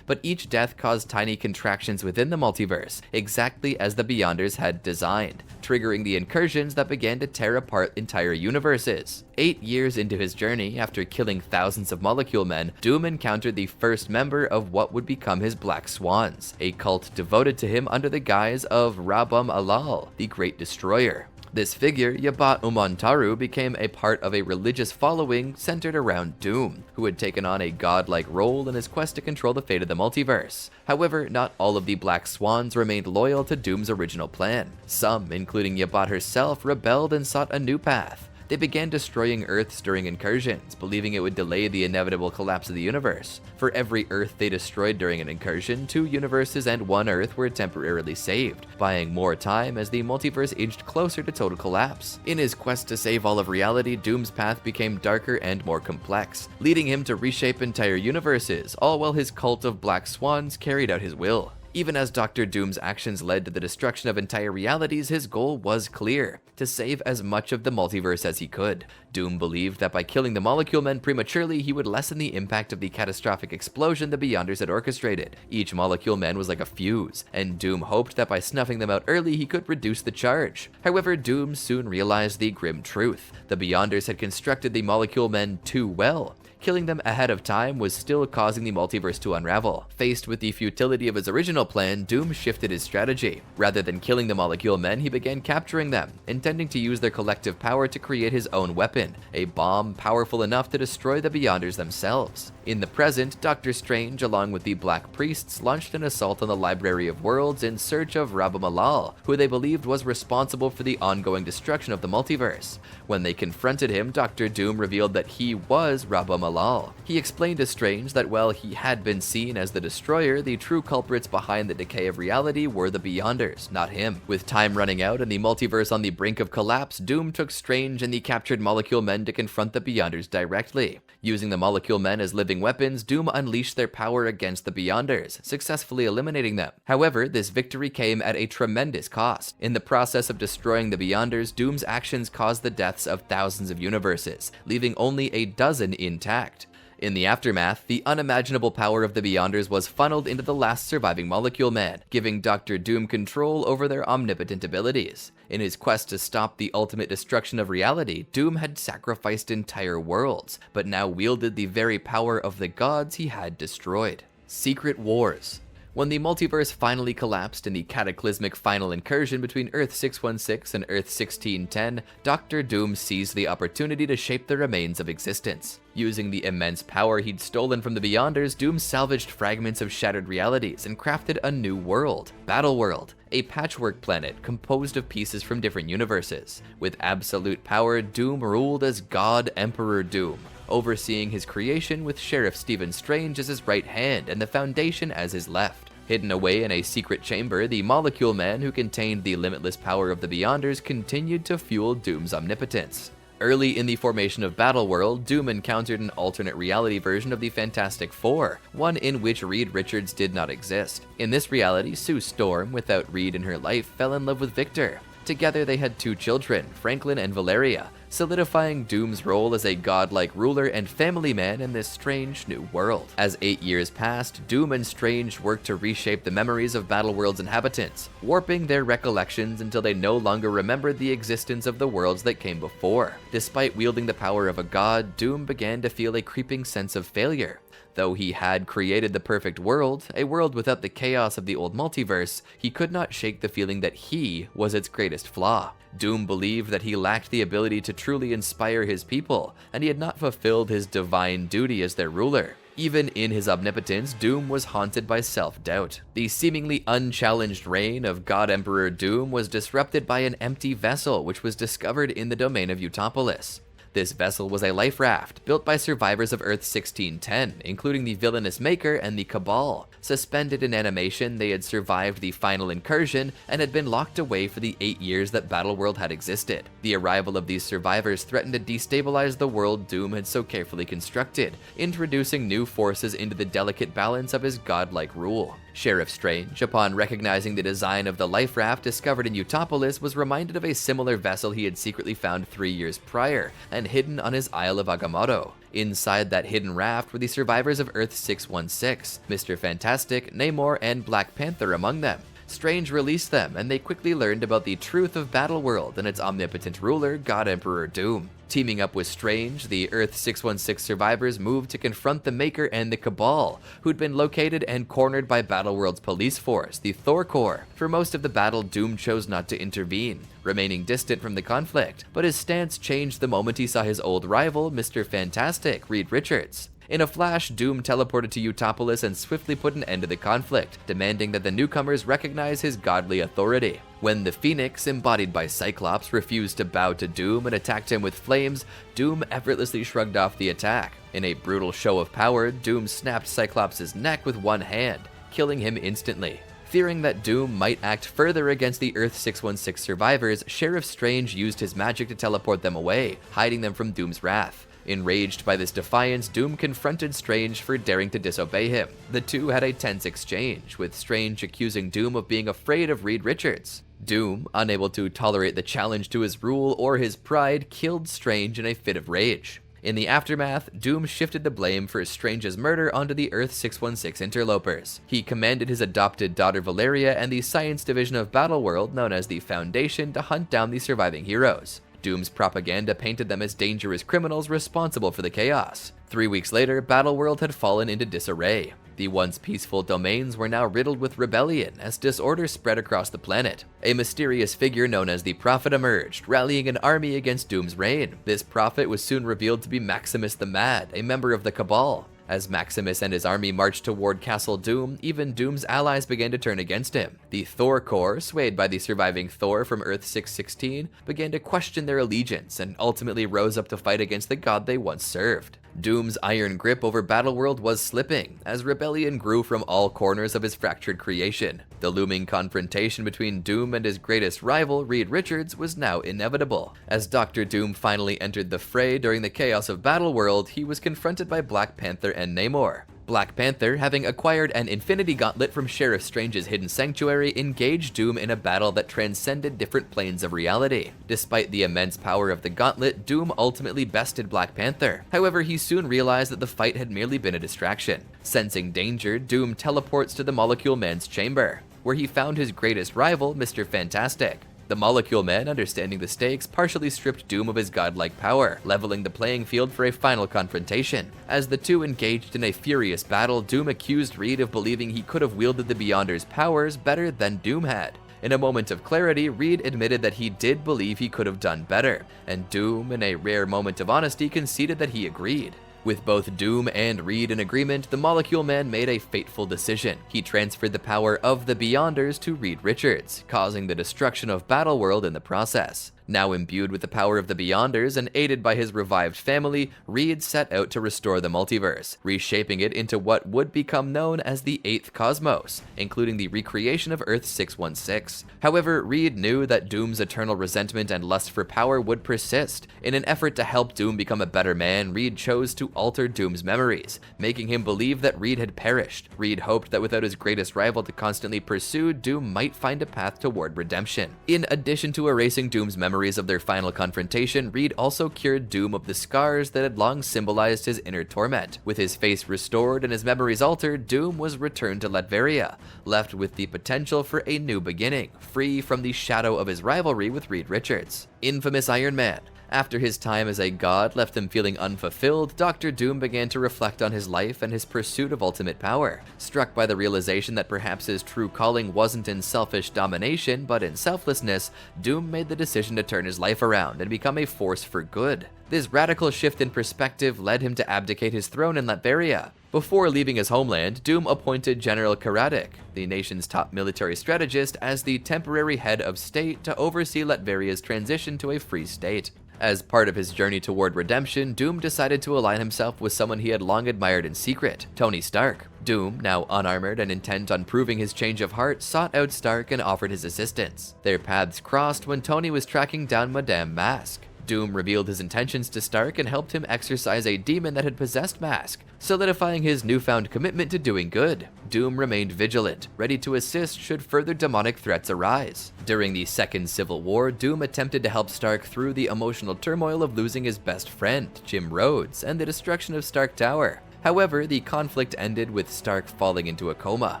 But each death caused tiny contractions within the multiverse, exactly as the Beyonders had designed, triggering the incursions that began to tear apart entire universes. 8 years into his journey, after killing thousands of Molecule Men, Doom encountered the first member of what would become his Black Swans, a cult devoted to him under the guise of Rabam Alal, the Great Destroyer. This figure, Yabat Umantaru, became a part of a religious following centered around Doom, who had taken on a godlike role in his quest to control the fate of the multiverse. However, not all of the Black Swans remained loyal to Doom's original plan. Some, including Yabat herself, rebelled and sought a new path. They began destroying Earths during incursions, believing it would delay the inevitable collapse of the universe. For every Earth they destroyed during an incursion, 2 universes and 1 Earth were temporarily saved, buying more time as the multiverse inched closer to total collapse. In his quest to save all of reality, Doom's path became darker and more complex, leading him to reshape entire universes, all while his cult of Black Swans carried out his will. Even as Dr. Doom's actions led to the destruction of entire realities, his goal was clear: to save as much of the multiverse as he could. Doom believed that by killing the Molecule Men prematurely, he would lessen the impact of the catastrophic explosion the Beyonders had orchestrated. Each Molecule Man was like a fuse, and Doom hoped that by snuffing them out early, he could reduce the charge. However, Doom soon realized the grim truth: the Beyonders had constructed the Molecule Men too well. Killing them ahead of time was still causing the multiverse to unravel. Faced with the futility of his original plan, Doom shifted his strategy. Rather than killing the Molecule Men, he began capturing them, intending to use their collective power to create his own weapon, a bomb powerful enough to destroy the Beyonders themselves. In the present, Doctor Strange, along with the Black Priests, launched an assault on the Library of Worlds in search of Rabam Alal, who they believed was responsible for the ongoing destruction of the multiverse. When they confronted him, Dr. Doom revealed that he was Rabam Alal. He explained to Strange that while he had been seen as the Destroyer, the true culprits behind the decay of reality were the Beyonders, not him. With time running out and the multiverse on the brink of collapse, Doom took Strange and the captured Molecule Men to confront the Beyonders directly. Using the Molecule Men as living weapons, Doom unleashed their power against the Beyonders, successfully eliminating them. However, this victory came at a tremendous cost. In the process of destroying the Beyonders, Doom's actions caused the deaths of thousands of universes, leaving only a dozen intact. In the aftermath, the unimaginable power of the Beyonders was funneled into the last surviving Molecule Man, giving Dr. Doom control over their omnipotent abilities. In his quest to stop the ultimate destruction of reality, Doom had sacrificed entire worlds, but now wielded the very power of the gods he had destroyed. Secret Wars. When the multiverse finally collapsed in the cataclysmic final incursion between Earth 616 and Earth 1610, Dr. Doom seized the opportunity to shape the remains of existence. Using the immense power he'd stolen from the Beyonders, Doom salvaged fragments of shattered realities and crafted a new world, Battle World, a patchwork planet composed of pieces from different universes. With absolute power, Doom ruled as God Emperor Doom, overseeing his creation with Sheriff Stephen Strange as his right hand and the Foundation as his left. Hidden away in a secret chamber, the Molecule Man, who contained the limitless power of the Beyonders, continued to fuel Doom's omnipotence. Early in the formation of Battleworld, Doom encountered an alternate reality version of the Fantastic Four, one in which Reed Richards did not exist. In this reality, Sue Storm, without Reed in her life, fell in love with Victor. Together they had 2 children, Franklin and Valeria, solidifying Doom's role as a godlike ruler and family man in this strange new world. As 8 years passed, Doom and Strange worked to reshape the memories of Battleworld's inhabitants, warping their recollections until they no longer remembered the existence of the worlds that came before. Despite wielding the power of a god, Doom began to feel a creeping sense of failure. Though he had created the perfect world, a world without the chaos of the old multiverse, he could not shake the feeling that he was its greatest flaw. Doom believed that he lacked the ability to truly inspire his people, and he had not fulfilled his divine duty as their ruler. Even in his omnipotence, Doom was haunted by self-doubt. The seemingly unchallenged reign of God Emperor Doom was disrupted by an empty vessel which was discovered in the domain of Utopolis. This vessel was a life raft, built by survivors of Earth 1610, including the villainous Maker and the Cabal. Suspended in animation, they had survived the final incursion and had been locked away for the 8 years that Battleworld had existed. The arrival of these survivors threatened to destabilize the world Doom had so carefully constructed, introducing new forces into the delicate balance of his godlike rule. Sheriff Strange, upon recognizing the design of the life raft discovered in Utopolis, was reminded of a similar vessel he had secretly found 3 years prior and hidden on his Isle of Agamotto. Inside that hidden raft were the survivors of Earth 616, Mr. Fantastic, Namor, and Black Panther among them. Strange released them, and they quickly learned about the truth of Battleworld and its omnipotent ruler, God Emperor Doom. Teaming up with Strange, the Earth 616 survivors moved to confront the Maker and the Cabal, who'd been located and cornered by Battleworld's police force, the Thor Corps. For most of the battle, Doom chose not to intervene, remaining distant from the conflict, but his stance changed the moment he saw his old rival, Mr. Fantastic, Reed Richards. In a flash, Doom teleported to Utopolis and swiftly put an end to the conflict, demanding that the newcomers recognize his godly authority. When the Phoenix, embodied by Cyclops, refused to bow to Doom and attacked him with flames, Doom effortlessly shrugged off the attack. In a brutal show of power, Doom snapped Cyclops' neck with one hand, killing him instantly. Fearing that Doom might act further against the Earth 616 survivors, Sheriff Strange used his magic to teleport them away, hiding them from Doom's wrath. Enraged by this defiance, Doom confronted Strange for daring to disobey him. The two had a tense exchange, with Strange accusing Doom of being afraid of Reed Richards. Doom, unable to tolerate the challenge to his rule or his pride, killed Strange in a fit of rage. In the aftermath, Doom shifted the blame for Strange's murder onto the Earth 616 interlopers. He commanded his adopted daughter Valeria and the science division of Battleworld, known as the Foundation, to hunt down the surviving heroes. Doom's propaganda painted them as dangerous criminals responsible for the chaos. 3 weeks later, Battleworld had fallen into disarray. The once peaceful domains were now riddled with rebellion as disorder spread across the planet. A mysterious figure known as the Prophet emerged, rallying an army against Doom's reign. This prophet was soon revealed to be Maximus the Mad, a member of the Cabal. As Maximus and his army marched toward Castle Doom, even Doom's allies began to turn against him. The Thor Corps, swayed by the surviving Thor from Earth 616, began to question their allegiance and ultimately rose up to fight against the god they once served. Doom's iron grip over Battleworld was slipping, as rebellion grew from all corners of his fractured creation. The looming confrontation between Doom and his greatest rival, Reed Richards, was now inevitable. As Dr. Doom finally entered the fray during the chaos of Battleworld, he was confronted by Black Panther and Namor. Black Panther, having acquired an Infinity Gauntlet from Sheriff Strange's hidden sanctuary, engaged Doom in a battle that transcended different planes of reality. Despite the immense power of the gauntlet, Doom ultimately bested Black Panther. However, he soon realized that the fight had merely been a distraction. Sensing danger, Doom teleports to the Molecule Man's chamber, where he found his greatest rival, Mr. Fantastic. The Molecule Man, understanding the stakes, partially stripped Doom of his godlike power, leveling the playing field for a final confrontation. As the two engaged in a furious battle, Doom accused Reed of believing he could have wielded the Beyonder's powers better than Doom had. In a moment of clarity, Reed admitted that he did believe he could have done better, and Doom, in a rare moment of honesty, conceded that he agreed. With both Doom and Reed in agreement, the Molecule Man made a fateful decision. He transferred the power of the Beyonders to Reed Richards, causing the destruction of Battleworld in the process. Now imbued with the power of the Beyonders and aided by his revived family, Reed set out to restore the multiverse, reshaping it into what would become known as the Eighth Cosmos, including the recreation of Earth 616. However, Reed knew that Doom's eternal resentment and lust for power would persist. In an effort to help Doom become a better man, Reed chose to alter Doom's memories, making him believe that Reed had perished. Reed hoped that without his greatest rival to constantly pursue, Doom might find a path toward redemption. In addition to erasing Doom's memories of their final confrontation, Reed also cured Doom of the scars that had long symbolized his inner torment. With his face restored and his memories altered, Doom was returned to Latveria, left with the potential for a new beginning, free from the shadow of his rivalry with Reed Richards. Infamous Iron Man. After his time as a god left him feeling unfulfilled, Dr. Doom began to reflect on his life and his pursuit of ultimate power. Struck by the realization that perhaps his true calling wasn't in selfish domination, but in selflessness, Doom made the decision to turn his life around and become a force for good. This radical shift in perspective led him to abdicate his throne in Latveria. Before leaving his homeland, Doom appointed General Karadik, the nation's top military strategist, as the temporary head of state to oversee Latveria's transition to a free state. As part of his journey toward redemption, Doom decided to align himself with someone he had long admired in secret, Tony Stark. Doom, now unarmored and intent on proving his change of heart, sought out Stark and offered his assistance. Their paths crossed when Tony was tracking down Madame Mask. Doom revealed his intentions to Stark and helped him exorcise a demon that had possessed Mask, solidifying his newfound commitment to doing good. Doom remained vigilant, ready to assist should further demonic threats arise. During the Second Civil War, Doom attempted to help Stark through the emotional turmoil of losing his best friend, Jim Rhodes, and the destruction of Stark Tower. However, the conflict ended with Stark falling into a coma.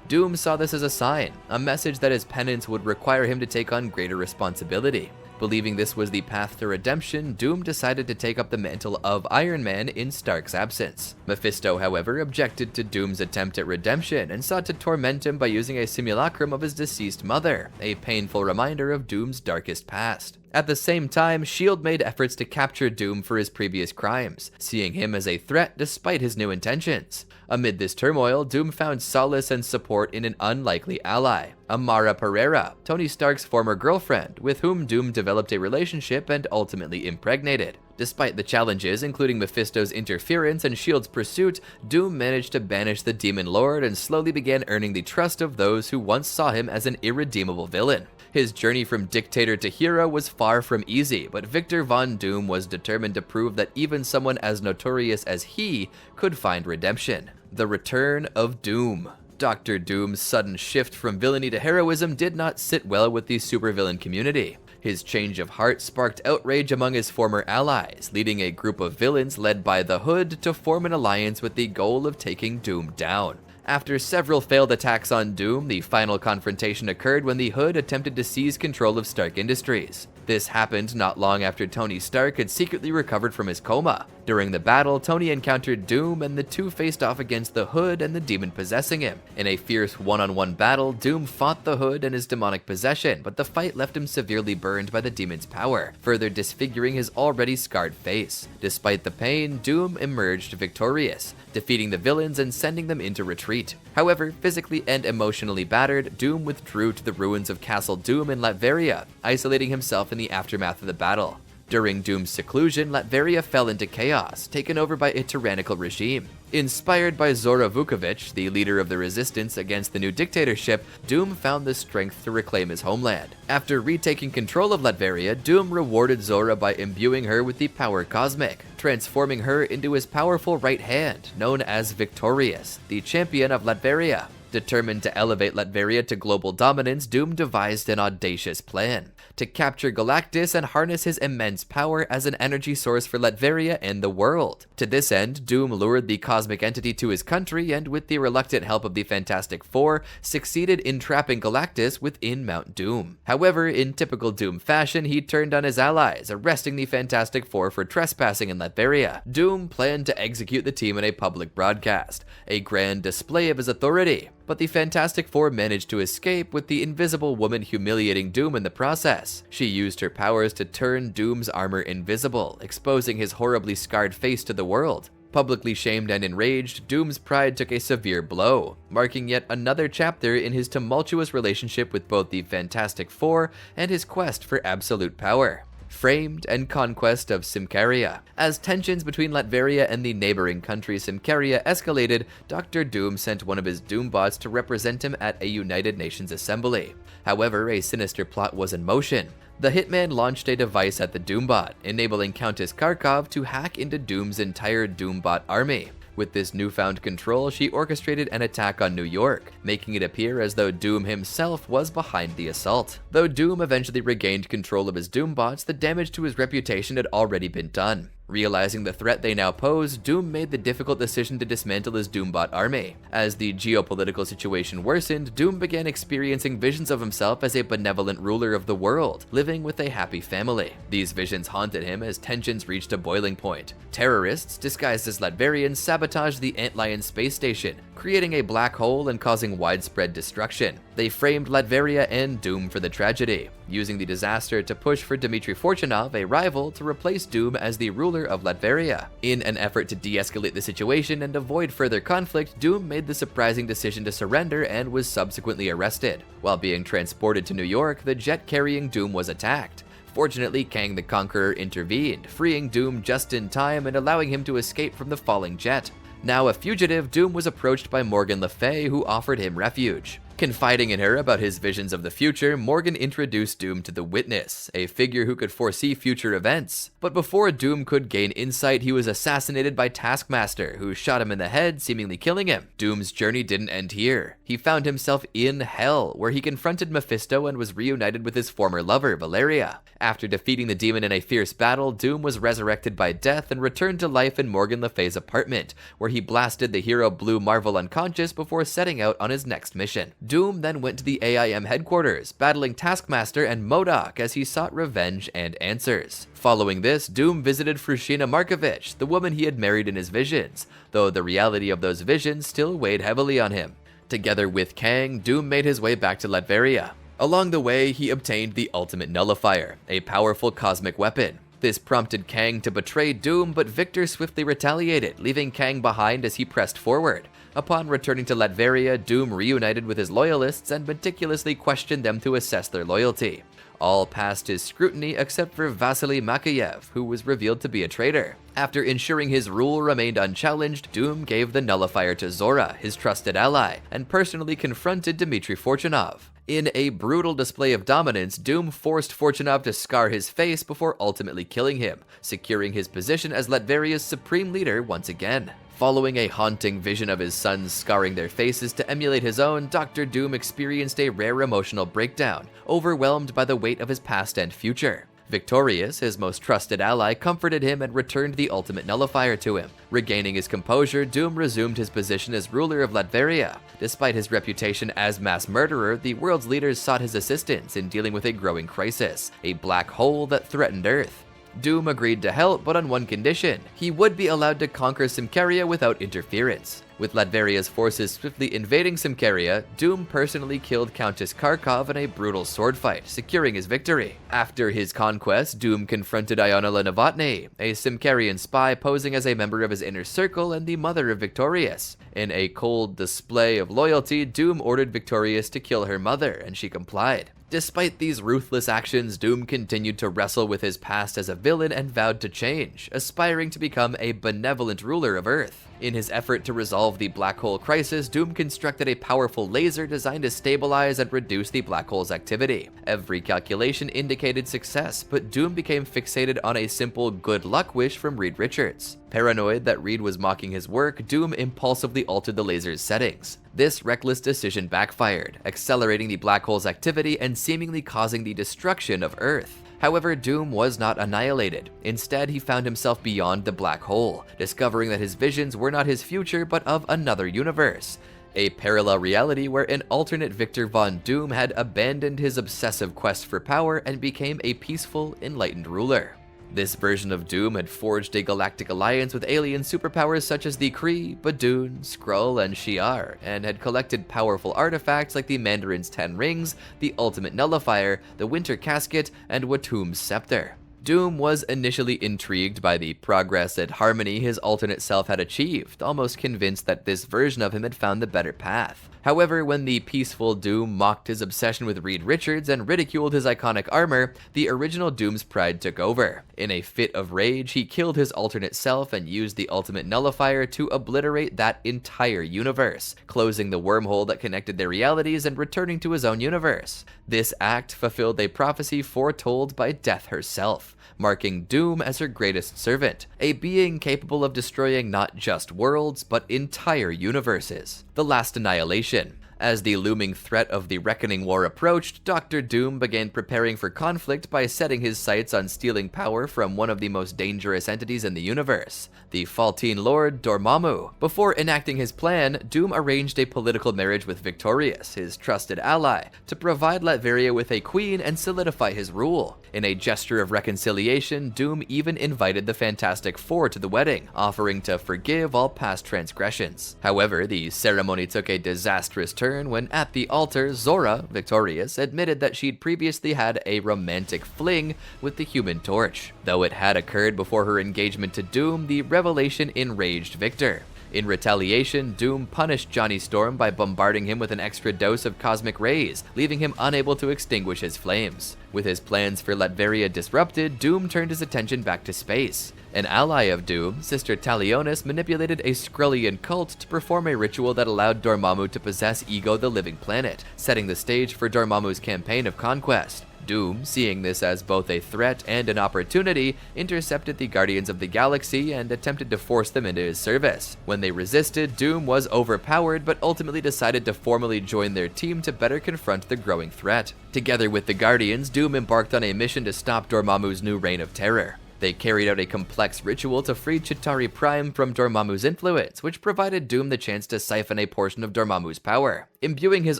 Doom saw this as a sign, a message that his penance would require him to take on greater responsibility. Believing this was the path to redemption, Doom decided to take up the mantle of Iron Man in Stark's absence. Mephisto, however, objected to Doom's attempt at redemption and sought to torment him by using a simulacrum of his deceased mother, a painful reminder of Doom's darkest past. At the same time, S.H.I.E.L.D. made efforts to capture Doom for his previous crimes, seeing him as a threat despite his new intentions. Amid this turmoil, Doom found solace and support in an unlikely ally, Amara Pereira, Tony Stark's former girlfriend, with whom Doom developed a relationship and ultimately impregnated. Despite the challenges, including Mephisto's interference and S.H.I.E.L.D.'s pursuit, Doom managed to banish the Demon Lord and slowly began earning the trust of those who once saw him as an irredeemable villain. His journey from dictator to hero was far from easy, but Victor Von Doom was determined to prove that even someone as notorious as he could find redemption. The Return of Doom. Dr. Doom's sudden shift from villainy to heroism did not sit well with the supervillain community. His change of heart sparked outrage among his former allies, leading a group of villains led by the Hood to form an alliance with the goal of taking Doom down. After several failed attacks on Doom, the final confrontation occurred when the Hood attempted to seize control of Stark Industries. This happened not long after Tony Stark had secretly recovered from his coma. During the battle, Tony encountered Doom and the two faced off against the Hood and the demon possessing him. In a fierce one-on-one battle, Doom fought the Hood and his demonic possession, but the fight left him severely burned by the demon's power, further disfiguring his already scarred face. Despite the pain, Doom emerged victorious, defeating the villains and sending them into retreat. However, physically and emotionally battered, Doom withdrew to the ruins of Castle Doom in Latveria, isolating himself in the aftermath of the battle. During Doom's seclusion, Latveria fell into chaos, taken over by a tyrannical regime. Inspired by Zora Vukovic, the leader of the resistance against the new dictatorship, Doom found the strength to reclaim his homeland. After retaking control of Latveria, Doom rewarded Zora by imbuing her with the power cosmic, transforming her into his powerful right hand, known as Victorious, the champion of Latveria. Determined to elevate Latveria to global dominance, Doom devised an audacious plan to capture Galactus and harness his immense power as an energy source for Latveria and the world. To this end, Doom lured the cosmic entity to his country and, with the reluctant help of the Fantastic Four, succeeded in trapping Galactus within Mount Doom. However, in typical Doom fashion, he turned on his allies, arresting the Fantastic Four for trespassing in Latveria. Doom planned to execute the team in a public broadcast, a grand display of his authority. But the Fantastic Four managed to escape, with the Invisible Woman humiliating Doom in the process. She used her powers to turn Doom's armor invisible, exposing his horribly scarred face to the world. Publicly shamed and enraged, Doom's pride took a severe blow, marking yet another chapter in his tumultuous relationship with both the Fantastic Four and his quest for absolute power. Framed and conquest of Symkaria. As tensions between Latveria and the neighboring country Symkaria escalated, Dr. Doom sent one of his Doombots to represent him at a United Nations assembly. However, a sinister plot was in motion. The hitman launched a device at the Doombot, enabling Countess Kharkov to hack into Doom's entire Doombot army. With this newfound control, she orchestrated an attack on New York, making it appear as though Doom himself was behind the assault. Though Doom eventually regained control of his Doombots, the damage to his reputation had already been done. Realizing the threat they now posed, Doom made the difficult decision to dismantle his Doombot army. As the geopolitical situation worsened, Doom began experiencing visions of himself as a benevolent ruler of the world, living with a happy family. These visions haunted him as tensions reached a boiling point. Terrorists, disguised as Latverians, sabotaged the Antlion space station, creating a black hole and causing widespread destruction. They framed Latveria and Doom for the tragedy, using the disaster to push for Dmitry Fortunov, a rival, to replace Doom as the ruler of Latveria. In an effort to de-escalate the situation and avoid further conflict, Doom made the surprising decision to surrender and was subsequently arrested. While being transported to New York, the jet carrying Doom was attacked. Fortunately, Kang the Conqueror intervened, freeing Doom just in time and allowing him to escape from the falling jet. Now a fugitive, Doom was approached by Morgan Le Fay, who offered him refuge. Confiding in her about his visions of the future, Morgan introduced Doom to the Witness, a figure who could foresee future events. But before Doom could gain insight, he was assassinated by Taskmaster, who shot him in the head, seemingly killing him. Doom's journey didn't end here. He found himself in Hell, where he confronted Mephisto and was reunited with his former lover, Valeria. After defeating the demon in a fierce battle, Doom was resurrected by death and returned to life in Morgan Le Fay's apartment, where he blasted the hero Blue Marvel unconscious before setting out on his next mission. Doom then went to the AIM headquarters, battling Taskmaster and MODOK as he sought revenge and answers. Following this, Doom visited Frushina Markovich, the woman he had married in his visions, though the reality of those visions still weighed heavily on him. Together with Kang, Doom made his way back to Latveria. Along the way, he obtained the Ultimate Nullifier, a powerful cosmic weapon. This prompted Kang to betray Doom, but Victor swiftly retaliated, leaving Kang behind as he pressed forward. Upon returning to Latveria, Doom reunited with his loyalists and meticulously questioned them to assess their loyalty. All passed his scrutiny except for Vasily Makayev, who was revealed to be a traitor. After ensuring his rule remained unchallenged, Doom gave the nullifier to Zora, his trusted ally, and personally confronted Dmitry Fortunov. In a brutal display of dominance, Doom forced Fortunov to scar his face before ultimately killing him, securing his position as Latveria's supreme leader once again. Following a haunting vision of his sons scarring their faces to emulate his own, Dr. Doom experienced a rare emotional breakdown, overwhelmed by the weight of his past and future. Victorious, his most trusted ally, comforted him and returned the Ultimate Nullifier to him. Regaining his composure, Doom resumed his position as ruler of Latveria. Despite his reputation as mass murderer, the world's leaders sought his assistance in dealing with a growing crisis, a black hole that threatened Earth. Doom agreed to help, but on one condition: he would be allowed to conquer Symkaria without interference. With Latveria's forces swiftly invading Symkaria, Doom personally killed Countess Kharkov in a brutal sword fight, securing his victory. After his conquest, Doom confronted Iona Novotny, a Symkarian spy posing as a member of his inner circle and the mother of Victorious. In a cold display of loyalty, Doom ordered Victorious to kill her mother, and she complied. Despite these ruthless actions, Doom continued to wrestle with his past as a villain and vowed to change, aspiring to become a benevolent ruler of Earth. In his effort to resolve the black hole crisis, Doom constructed a powerful laser designed to stabilize and reduce the black hole's activity. Every calculation indicated success, but Doom became fixated on a simple good luck wish from Reed Richards. Paranoid that Reed was mocking his work, Doom impulsively altered the laser's settings. This reckless decision backfired, accelerating the black hole's activity and seemingly causing the destruction of Earth. However, Doom was not annihilated. Instead, he found himself beyond the black hole, discovering that his visions were not his future but of another universe. A parallel reality where an alternate Victor Von Doom had abandoned his obsessive quest for power and became a peaceful, enlightened ruler. This version of Doom had forged a galactic alliance with alien superpowers such as the Kree, Badoon, Skrull, and Shi'ar, and had collected powerful artifacts like the Mandarin's 10 Rings, the Ultimate Nullifier, the Winter Casket, and Watum's Scepter. Doom was initially intrigued by the progress and harmony his alternate self had achieved, almost convinced that this version of him had found the better path. However, when the peaceful Doom mocked his obsession with Reed Richards and ridiculed his iconic armor, the original Doom's pride took over. In a fit of rage, he killed his alternate self and used the ultimate nullifier to obliterate that entire universe, closing the wormhole that connected their realities and returning to his own universe. This act fulfilled a prophecy foretold by Death herself, marking Doom as her greatest servant, a being capable of destroying not just worlds, but entire universes. The Last Annihilation. As the looming threat of the Reckoning War approached, Dr. Doom began preparing for conflict by setting his sights on stealing power from one of the most dangerous entities in the universe, the Faltine Lord Dormammu. Before enacting his plan, Doom arranged a political marriage with Victorious, his trusted ally, to provide Latveria with a queen and solidify his rule. In a gesture of reconciliation, Doom even invited the Fantastic Four to the wedding, offering to forgive all past transgressions. However, the ceremony took a disastrous turn when at the altar, Zora, Victorious, admitted that she'd previously had a romantic fling with the Human Torch. Though it had occurred before her engagement to Doom, the revelation enraged Victor. In retaliation, Doom punished Johnny Storm by bombarding him with an extra dose of cosmic rays, leaving him unable to extinguish his flames. With his plans for Latveria disrupted, Doom turned his attention back to space. An ally of Doom, Sister Talionis, manipulated a Skrullian cult to perform a ritual that allowed Dormammu to possess Ego the Living Planet, setting the stage for Dormammu's campaign of conquest. Doom, seeing this as both a threat and an opportunity, intercepted the Guardians of the Galaxy and attempted to force them into his service. When they resisted, Doom was overpowered but ultimately decided to formally join their team to better confront the growing threat. Together with the Guardians, Doom embarked on a mission to stop Dormammu's new reign of terror. They carried out a complex ritual to free Chitauri Prime from Dormammu's influence, which provided Doom the chance to siphon a portion of Dormammu's power. Imbuing his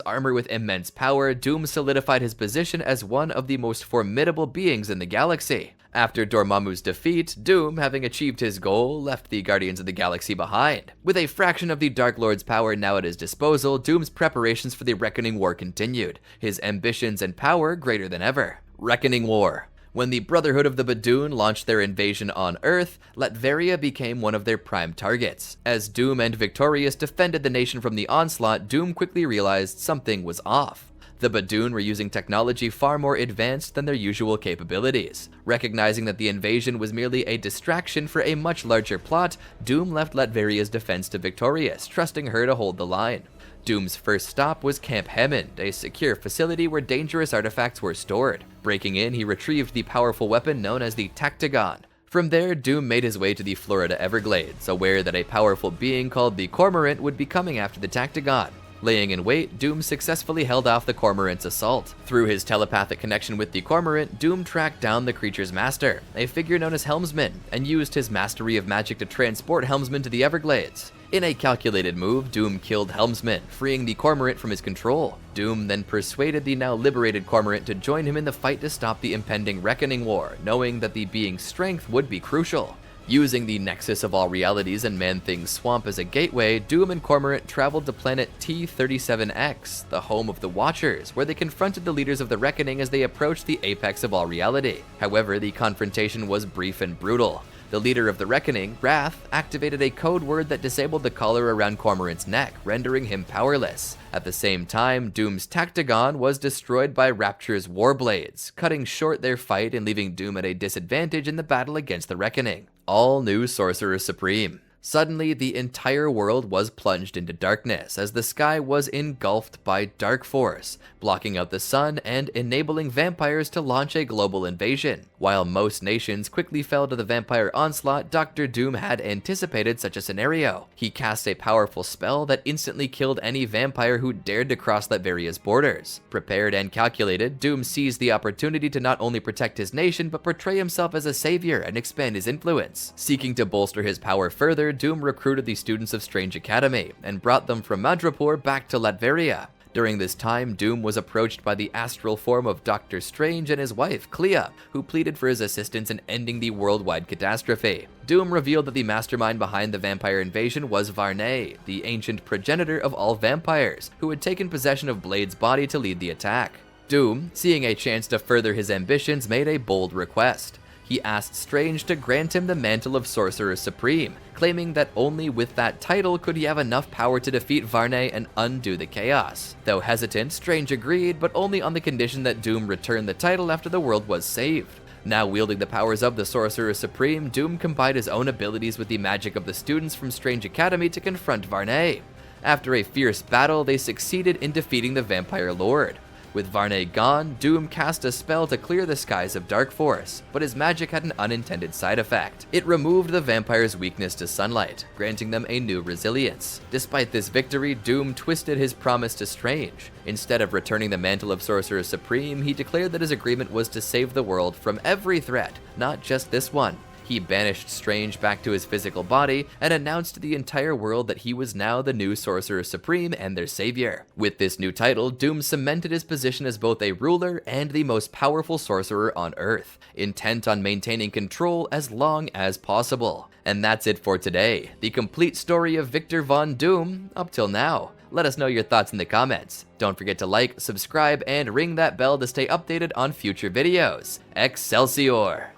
armor with immense power, Doom solidified his position as one of the most formidable beings in the galaxy. After Dormammu's defeat, Doom, having achieved his goal, left the Guardians of the Galaxy behind. With a fraction of the Dark Lord's power now at his disposal, Doom's preparations for the Reckoning War continued, his ambitions and power greater than ever. Reckoning War. When the Brotherhood of the Badoon launched their invasion on Earth, Latveria became one of their prime targets. As Doom and Victorious defended the nation from the onslaught, Doom quickly realized something was off. The Badoon were using technology far more advanced than their usual capabilities. Recognizing that the invasion was merely a distraction for a much larger plot, Doom left Latveria's defense to Victorious, trusting her to hold the line. Doom's first stop was Camp Hammond, a secure facility where dangerous artifacts were stored. Breaking in, he retrieved the powerful weapon known as the Tactagon. From there, Doom made his way to the Florida Everglades, aware that a powerful being called the Cormorant would be coming after the Tactagon. Laying in wait, Doom successfully held off the Cormorant's assault. Through his telepathic connection with the Cormorant, Doom tracked down the creature's master, a figure known as Helmsman, and used his mastery of magic to transport Helmsman to the Everglades. In a calculated move, Doom killed Helmsman, freeing the Cormorant from his control. Doom then persuaded the now liberated Cormorant to join him in the fight to stop the impending Reckoning War, knowing that the being's strength would be crucial. Using the nexus of all realities and Man-Thing's swamp as a gateway, Doom and Cormorant traveled to planet T-37X, the home of the Watchers, where they confronted the leaders of the Reckoning as they approached the apex of all reality. However, the confrontation was brief and brutal. The leader of the Reckoning, Wrath, activated a code word that disabled the collar around Cormorant's neck, rendering him powerless. At the same time, Doom's Tactagon was destroyed by Rapture's Warblades, cutting short their fight and leaving Doom at a disadvantage in the battle against the Reckoning. All new Sorcerer Supreme. Suddenly, the entire world was plunged into darkness as the sky was engulfed by Dark Force, blocking out the sun and enabling vampires to launch a global invasion. While most nations quickly fell to the vampire onslaught, Dr. Doom had anticipated such a scenario. He cast a powerful spell that instantly killed any vampire who dared to cross Latveria's borders. Prepared and calculated, Doom seized the opportunity to not only protect his nation, but portray himself as a savior and expand his influence. Seeking to bolster his power further, Doom recruited the students of Strange Academy and brought them from Madripoor back to Latveria. During this time, Doom was approached by the astral form of Doctor Strange and his wife, Clea, who pleaded for his assistance in ending the worldwide catastrophe. Doom revealed that the mastermind behind the vampire invasion was Varney, the ancient progenitor of all vampires, who had taken possession of Blade's body to lead the attack. Doom, seeing a chance to further his ambitions, made a bold request. he asked Strange to grant him the mantle of Sorcerer Supreme, claiming that only with that title could he have enough power to defeat Varney and undo the chaos. Though hesitant, Strange agreed, but only on the condition that Doom return the title after the world was saved. Now wielding the powers of the Sorcerer Supreme, Doom combined his own abilities with the magic of the students from Strange Academy to confront Varney. After a fierce battle, they succeeded in defeating the Vampire Lord. With Varney gone, Doom cast a spell to clear the skies of Dark Force, but his magic had an unintended side effect. It removed the vampire's weakness to sunlight, granting them a new resilience. Despite this victory, Doom twisted his promise to Strange. Instead of returning the mantle of Sorcerer Supreme, he declared that his agreement was to save the world from every threat, not just this one. He banished Strange back to his physical body and announced to the entire world that he was now the new Sorcerer Supreme and their savior. With this new title, Doom cemented his position as both a ruler and the most powerful sorcerer on Earth, intent on maintaining control as long as possible. And that's it for today, the complete story of Victor Von Doom up till now. Let us know your thoughts in the comments. Don't forget to like, subscribe, and ring that bell to stay updated on future videos. Excelsior!